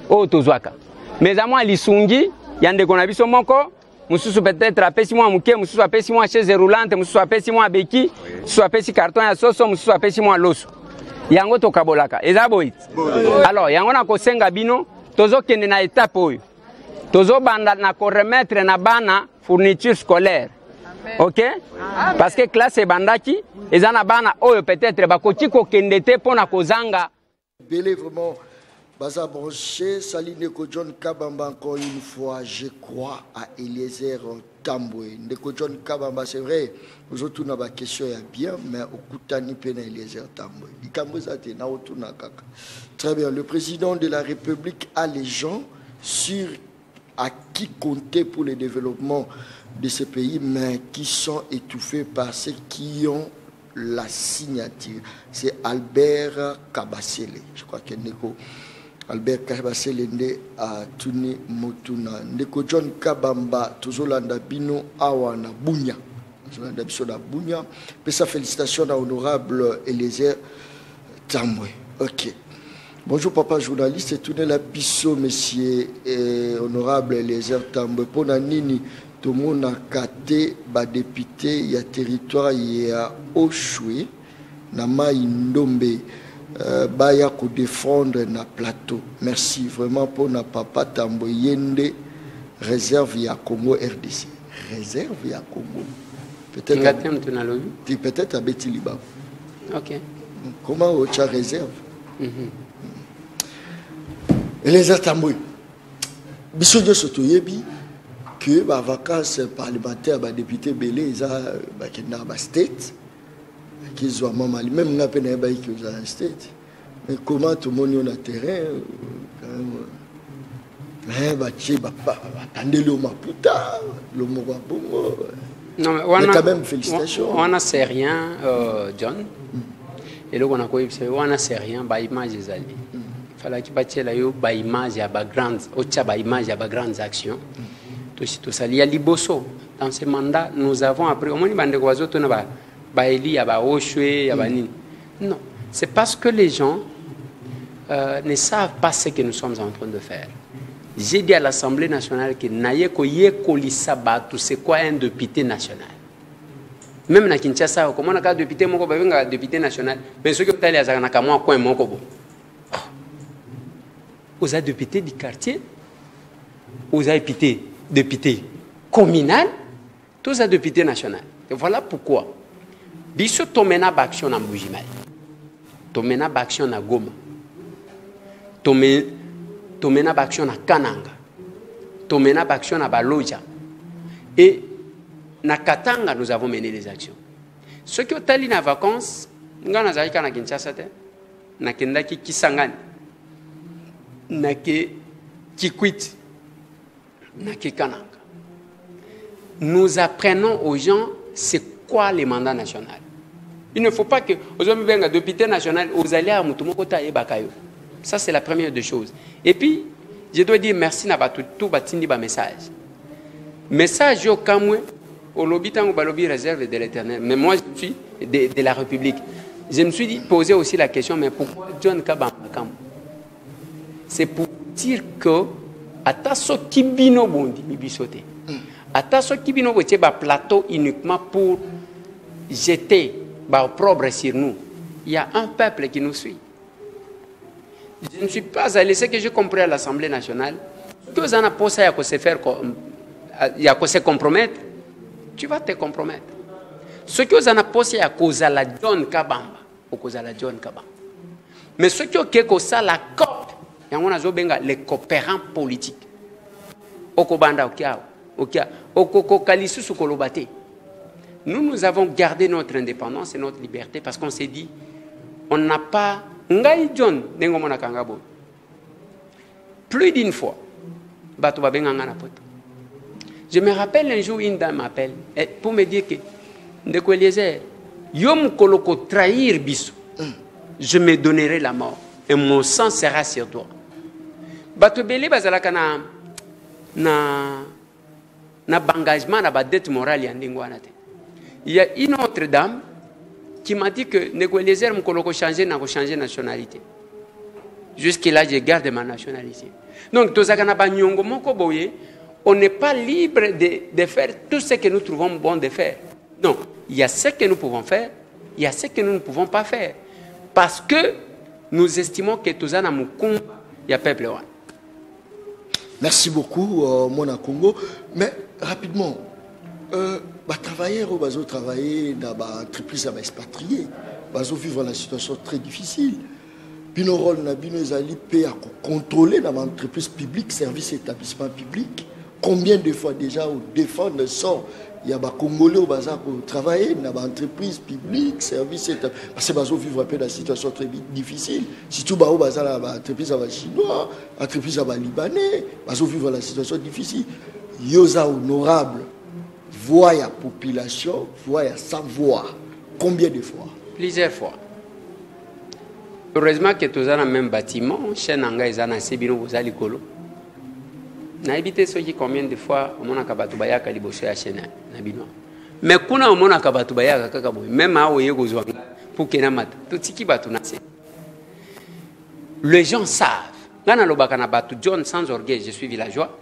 Speaker 6: O tozwaka. Mais à moi lisungi ya ndeko na biso moko mususu peut-être apesi mwa muke, mususu apesi mwa chaise roulante, mususu apesi mwa beki, mususu apesi carton ya soso, mususu apesi mwa loso. Yango to kabolaka. Eza boy. Alors yango na kosenga bino tozo kende na étape oyo. Tozo banda na ko remettre na bana fourniture scolaire. OK? Parce que classe bandaki ezana bana oyo peut-être bakoti ko kendete pona kozanga.
Speaker 5: Belé vraiment baza branché Saline ko John Kabamba encore une fois je crois à Eliezer Tambwe. Ndeko John Kabamba c'est vrai nous autres na ba question ya bien mais okutani pena Eliezer Tambwe. Dikambo za te na otuna kaka. Très bien, le président de la République a les gens sur à qui compter pour le développement de ce pays, mais qui sont étouffés par ceux qui ont la signature. C'est Albert Kabasele. Je crois que Neko Albert Kabasele a tourné Motuna. Neko John Kabamba, Tozolanda Bino Awana Bounya. Tozolanda Bisoda Bounya. Pesa félicitations à honorable Eliezer Tambwe. Ok. Bonjour papa journaliste, et tourné la biso monsieur honorable Eliezer Tambwe. Pona nini tout le monde a caté ba député ya territoire ya Oshwe na Maïndombe baya ko défendre na plateau. Merci vraiment pour na papa Tambwe yende réserve ya Congo RDC. Réserve ya Congo. Peut-être à Betiliba.
Speaker 6: OK.
Speaker 5: Comment au cha réserve? Eliezer Tambwe. Biso de sotoyebi que les vacances parlementaires, les députés belé, ils ont ba state, qu'ils ont même n'a pas qu'ils ont state. Mais comment tout le monde est sur le terrain, attendez le Maputa, le Mouabongo.
Speaker 6: Non, mais quand même félicitations. On a c'est rien, John. Et là on a quoi? On a c'est rien, bah image des alliés. Fallait qu'il bâtisse là yo ba image ya ba grandes, autre ba image ya ba grandes actions. Tout ça, il y a Liboso. Dans ce mandat, nous avons appris. Non, c'est parce que les gens ne savent pas ce que nous sommes en train de faire. J'ai dit à l'Assemblée nationale que Nayeko Yekoli Sabatou, c'est quoi un député national? Même na Kinshasa, comment on a un député national? Mais ceux qui ont allé à Zaganakamwa, quoi, mon kobo. Vous avez député du quartier, vous avez député communal, tous les députés nationaux. Et voilà pourquoi. Biso tomena baction na Mbujimai, tomena baction na Goma, tomena baction na Kananga, tomena baction na Baloja. Et na Katanga, nous avons mené des actions. Ceux qui ont allé en vacances, nous avons allé à Kinshasa, nous avons allé à Kisangani, nous avons allé à Kikwit, nous avons allé à Kananga. Nous apprenons aux gens c'est quoi les mandats nationaux. Il ne faut pas que aux hommes vengan député national, aux alliés à Mutumokota et Bakayo. Ça c'est la première des choses. Et puis je dois dire merci à tout batindi ba message. Message au Kamwe. Au lobby tant au lobby réserve de l'Éternel. Mais moi, je suis de la République. Je me suis posé aussi la question, mais pourquoi John Kabamba? C'est pour dire que Ataso Kibino Bondi, Mibisote. Ataso Kibino Bondi, c'est un plateau uniquement pour jeter l'opprobre sur nous. Il y a un peuple qui nous suit. Je ne suis pas allé, ce que j'ai compris à l'Assemblée nationale, que vous en avez posé à se faire, à se compromettre. Tu vas te compromettre. Ce que vous en avez posé à cause de la John Kabamba, à cause de la John Kabamba. Mais ce qui est cause de la COP, les coopérants politiques. Nous avons gardé notre indépendance et notre liberté parce qu'on s'est dit, on n'a pas. Plus d'une fois, je me rappelle un jour, une dame m'appelle pour me dire que Ndeko Eliezer, Yom Koloko trahir Bissou, je me donnerai la mort et mon sang sera sur toi. Batobele bazalaka na engagement na dette morale ya ndingwana te. Il y a une autre dame qui m'a dit que Ndeko Eliezer Mkoloko changer na changer nationalité. Jusque-là, je garde ma nationalité. Donc, tozakana ba nyongo moko boye. On n'est pas libre de faire tout ce que nous trouvons bon de faire. Non, il y a ce que nous pouvons faire, il y a ce que nous ne pouvons pas faire. Parce que nous estimons que tout ça, il y a peuple.
Speaker 5: Merci beaucoup, Mona Congo. Mais rapidement, travailleurs qui travaillent dans l'entreprise expatriée, ils vivent une situation très difficile. Bino rôle na bino ezali pe à contrôler dans l'entreprise publique, service établissement public. Combien de fois déjà au défendre sort il y a des Congolais qui travaillent dans l'entreprise publique, service parce que ils vivent un peu dans une situation très difficile. Surtout dans l'entreprise chinois, l'entreprise libanais, ils vivent dans une situation difficile. Yosa honorable, voit la population, voit sans voix. Combien de fois?
Speaker 6: Plusieurs fois. Heureusement que tous dans le même bâtiment, chez Nanga et Zana Sebino, vous allez colo. Na évité ce qui combien de fois on a kabatubaya kaliboche ya chena na bino. Mais kuna on a kabatubaya kaka boy même a oye gozwa pour kena mata. Tout qui batu na. Les gens savent. Ngana lobaka na batu John sans orgueil, je suis villageois.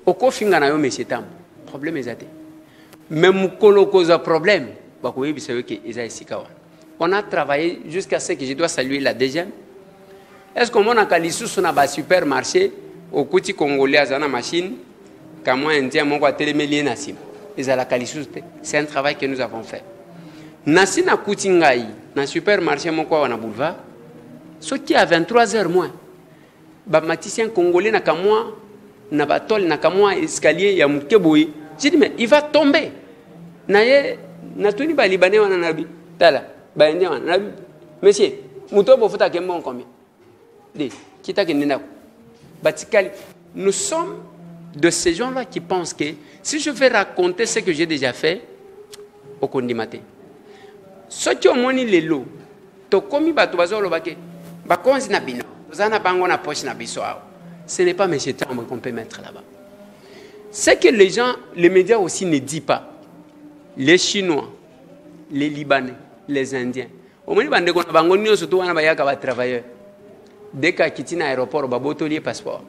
Speaker 6: Oko finga na yo monsieur tam. Problème ezate. Même mukolo cause problème. Ba ko yebi sewe ke eza isikawa. On a travaillé jusqu'à ce que je dois saluer la deuxième. Est-ce qu'on a kalisu na ba supermarché au côté congolais à la machine, quand moi indien mon quoi télémélier Nassim. C'est un travail que nous avons fait. Nassim a Koutingaï, dans le supermarché mon quoi on a boulevard. Ce qui a 23h moins. Bah maticien congolais n'a qu'à moi, n'a pas tol n'a qu'à moi escalier ya mukeboui. J'ai dit mais il va tomber. Naye natuni ba libanais on a nabi. Tala ba indien on a nabi. Monsieur, muto bofuta kembo combien? Dis, kita kenina. Nous sommes de ces gens-là qui pensent que si je vais raconter ce que j'ai déjà fait, au Kondimate, ceux qui ont moni les lots, ce n'est pas M. Tambo qu'on peut mettre là-bas. Ce que les gens, les médias aussi ne disent pas, les Chinois, les Libanais, les Indiens, au moins ils vont travailleurs. Dès qu'à quitter l'aéroport, ils ont passeport.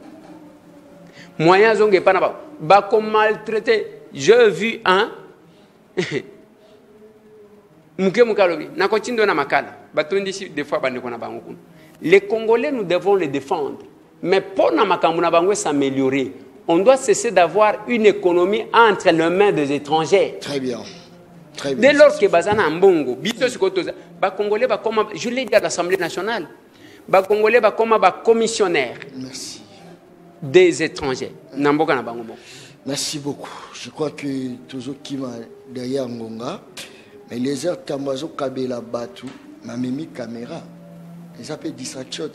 Speaker 6: moyens zonge pas na ba comme maltraité. J'ai vu un muke mukalobi na kotindo na makala batondi des fois bande kona bango. Les Congolais, nous devons les défendre. Mais pour na makambu na bango s'améliorer, on doit cesser d'avoir une économie entre les mains des étrangers.
Speaker 5: Très bien. Très bien.
Speaker 6: Dès lors que bazana mbongo, ba Congolais ba comme je l'ai dit à l'Assemblée nationale, ba Congolais ba comme ba commissionnaire.
Speaker 5: Merci.
Speaker 6: Des étrangers. Namboka na bango.
Speaker 5: Merci beaucoup. Je crois que toujours qui m'a derrière Ngonga, mais les heures Tambazo Kabela Batu, ma mimi caméra, ils appellent distraction.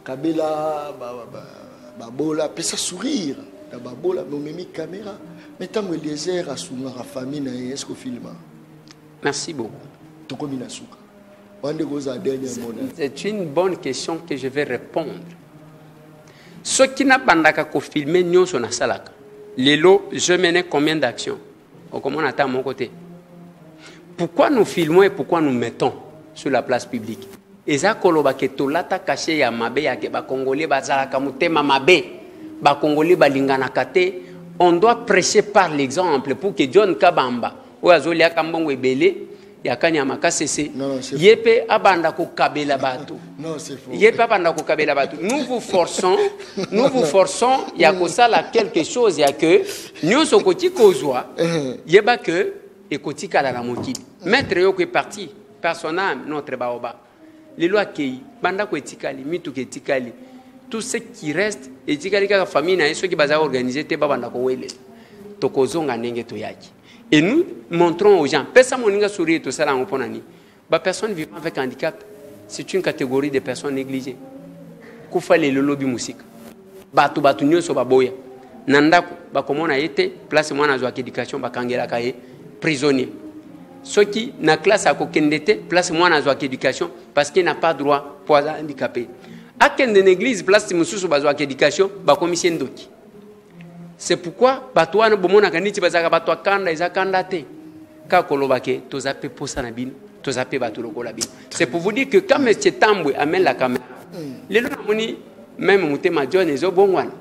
Speaker 5: Kabela babola, peut ça sourire, babola, mais mimi caméra. Mais tant que les heures à soutenir la famille, est-ce qu'on filme?
Speaker 6: Merci beaucoup.
Speaker 5: C'est
Speaker 6: une bonne question que je vais répondre. Ce qui n'a pas filmé, nous sommes à Salaka. Lélo, je menais combien d'actions? Comment on attend à mon côté? Pourquoi nous filmons et pourquoi nous mettons sur la place publique? Et ça, tolata caché ya mabe ya ke ba Congolais bazalaka mutema mabe, ba Congolais balingana kate. On doit prêcher par l'exemple pour que John Kabamba ou Azolia Kambongo ebele ya kanyama kasese yepe abanda ko kabela batu.
Speaker 5: Non, c'est faux.
Speaker 6: Yepe abanda ko kabela batu. Nous vous forçons ya ko sala quelque chose ya que nous sokoti kozwa yeba que ekoti kala na mokili. Maître yo ko parti par son âme notre baoba. Les lois qui banda ko etikali mitu ke etikali. Tout ce qui reste, et si la famille n'a qui va organiser, et nous montrons aux gens, personne vivant avec handicap, c'est une catégorie de personnes négligées. Koufale le lobby musique. Batu nyo so baboya. Nandako, ba comment on a été, place moi na éducation, ba kangela kaye, prisonnier. Ceux qui na classe à kokendete, place moi na éducation, parce qu'il n'a pas droit pour handicapé. Aken de l'église place mususu bazwa éducation ba commission doki. C'est pourquoi batwa na bomona kaniti bazaka batwa kanda ezakanda te. Ka kolobake tozape posa na bino, tozape batu lokola bino. C'est pour vous dire que quand M. Tambwe amène la caméra, les gens moni même mutema John ezo bongwana.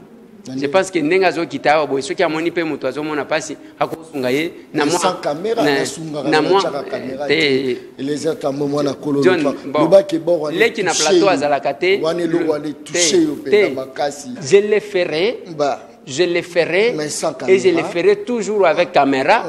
Speaker 6: Je pense que nenga zo kitawa boy soki amoni pe mutu azomona pasi akosunga ye na moi
Speaker 5: sans caméra na moi et les autres moments na kolo le bac est bon
Speaker 6: les qui na plateau azalakate je le ferai et je le ferai toujours avec caméra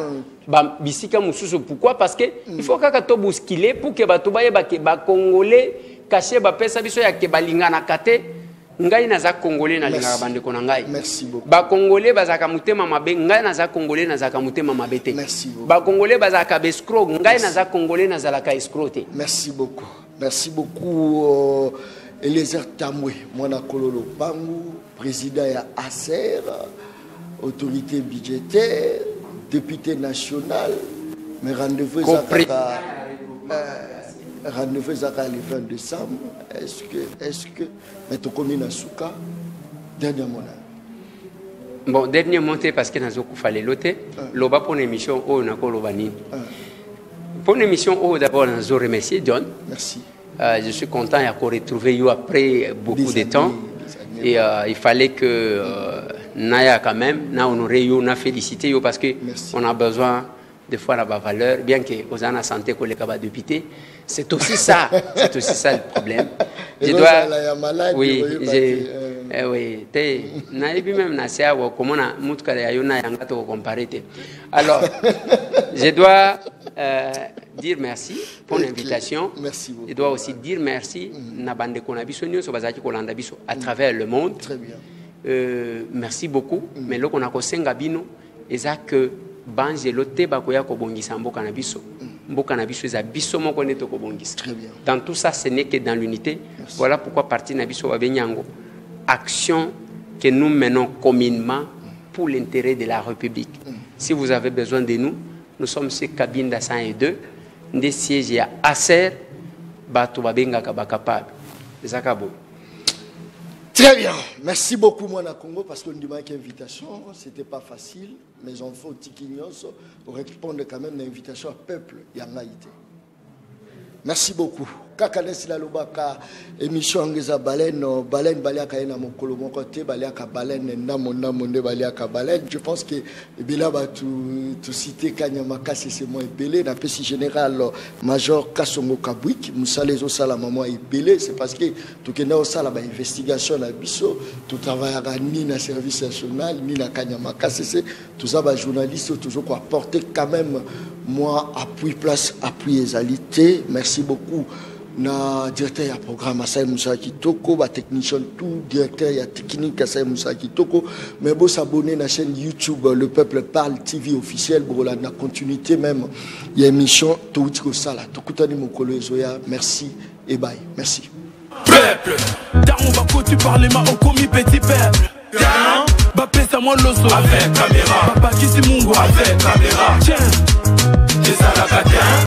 Speaker 6: bisika mususu. Pourquoi? Parce que il faut kaka to bousculer pour que batu baye ba congolais caché ba pesa biso ya ke balingana kate. Ngai naza congolais na linga bande kona ngai.
Speaker 5: Merci beaucoup.
Speaker 6: Ba congolais bazaka mutema mabe ngai naza congolais nazaka mutema mabete.
Speaker 5: Merci beaucoup.
Speaker 6: Ba congolais bazaka escroc ngai naza congolais nazalaka escroqué.
Speaker 5: Merci beaucoup. Merci beaucoup Eliezer Tambwe, mwana kololo Bangu, président ya ASER, autorité budgétaire, député national, mais rendez-vous rendez-vous à le 20 décembre. Est-ce que mais tu connais Nasuka dernier moment?
Speaker 6: Bon, dernier monté parce que nous fallait l'ôter. Loba pour une émission au Nakolobani. Pour une émission au d'abord nous remercier John.
Speaker 5: Merci.
Speaker 6: Je suis content de retrouver you après beaucoup de temps. Et il fallait que Naya quand même, on aurait eu une félicité parce que on a besoin de fois la valeur, bien que aux ana santé que les cabas députés, c'est aussi ça le problème. Je dois, oui, oui, même comment alors, je dois dire merci pour l'invitation.
Speaker 5: Merci beaucoup.
Speaker 6: Je dois aussi dire merci à travers le monde.
Speaker 5: Très bien.
Speaker 6: Merci beaucoup. Mais là, on a Bino, et ça que Bangelote bakoya ko bongisa mboka na biso. Mboka na biso eza biso moko neto ko bongisa.
Speaker 5: Très bien.
Speaker 6: Dans tout ça, ce n'est que dans l'unité. Voilà pourquoi parti na biso babenyango. Action que nous menons communément pour l'intérêt de la République. Si vous avez besoin de nous, nous sommes sur Cabinda 102, des sièges à ASER, bato babenga kabakapab. Zakabo.
Speaker 5: Très bien. Merci beaucoup, moi, Congo, parce qu'on demande une invitation. Ce n'était pas facile. Mes enfants, Tikignos, pour répondre quand même à l'invitation au peuple Yangaïté. Merci beaucoup. Kakanesi la lobaka émission ngeza baleine baliaka ena mokolo moko te baliaka baleine ndamo nde baliaka baleine. Je pense que bila ba tu citer Kanyamaka c'est moi belé na pesi général major Kasongo Kabwik musale zo sala maman belé, c'est parce que tout kenda au sala ba investigation na biso tout travaillera ni na service national ni na Kanyamaka c'est tout ça ba journaliste toujours quoi apporter quand même moi appui place appui égalité. Merci beaucoup. Na directeur ya programme Asai Moussa Kitoko, ba technicien tout directeur ya technique Asai Moussa Kitoko, mais bon s'abonner na chaîne YouTube Le Peuple Parle TV officiel pour la continuité même il y a émission Toutiko Sala Tokutani Mokolo Ezoya. Merci et bye. Merci.
Speaker 1: Peuple, dans mon bako tu parles ma au commis petit peuple. Ba pesa moi loso avec caméra. Papa qui si mungo avec caméra. Tiens, c'est ça la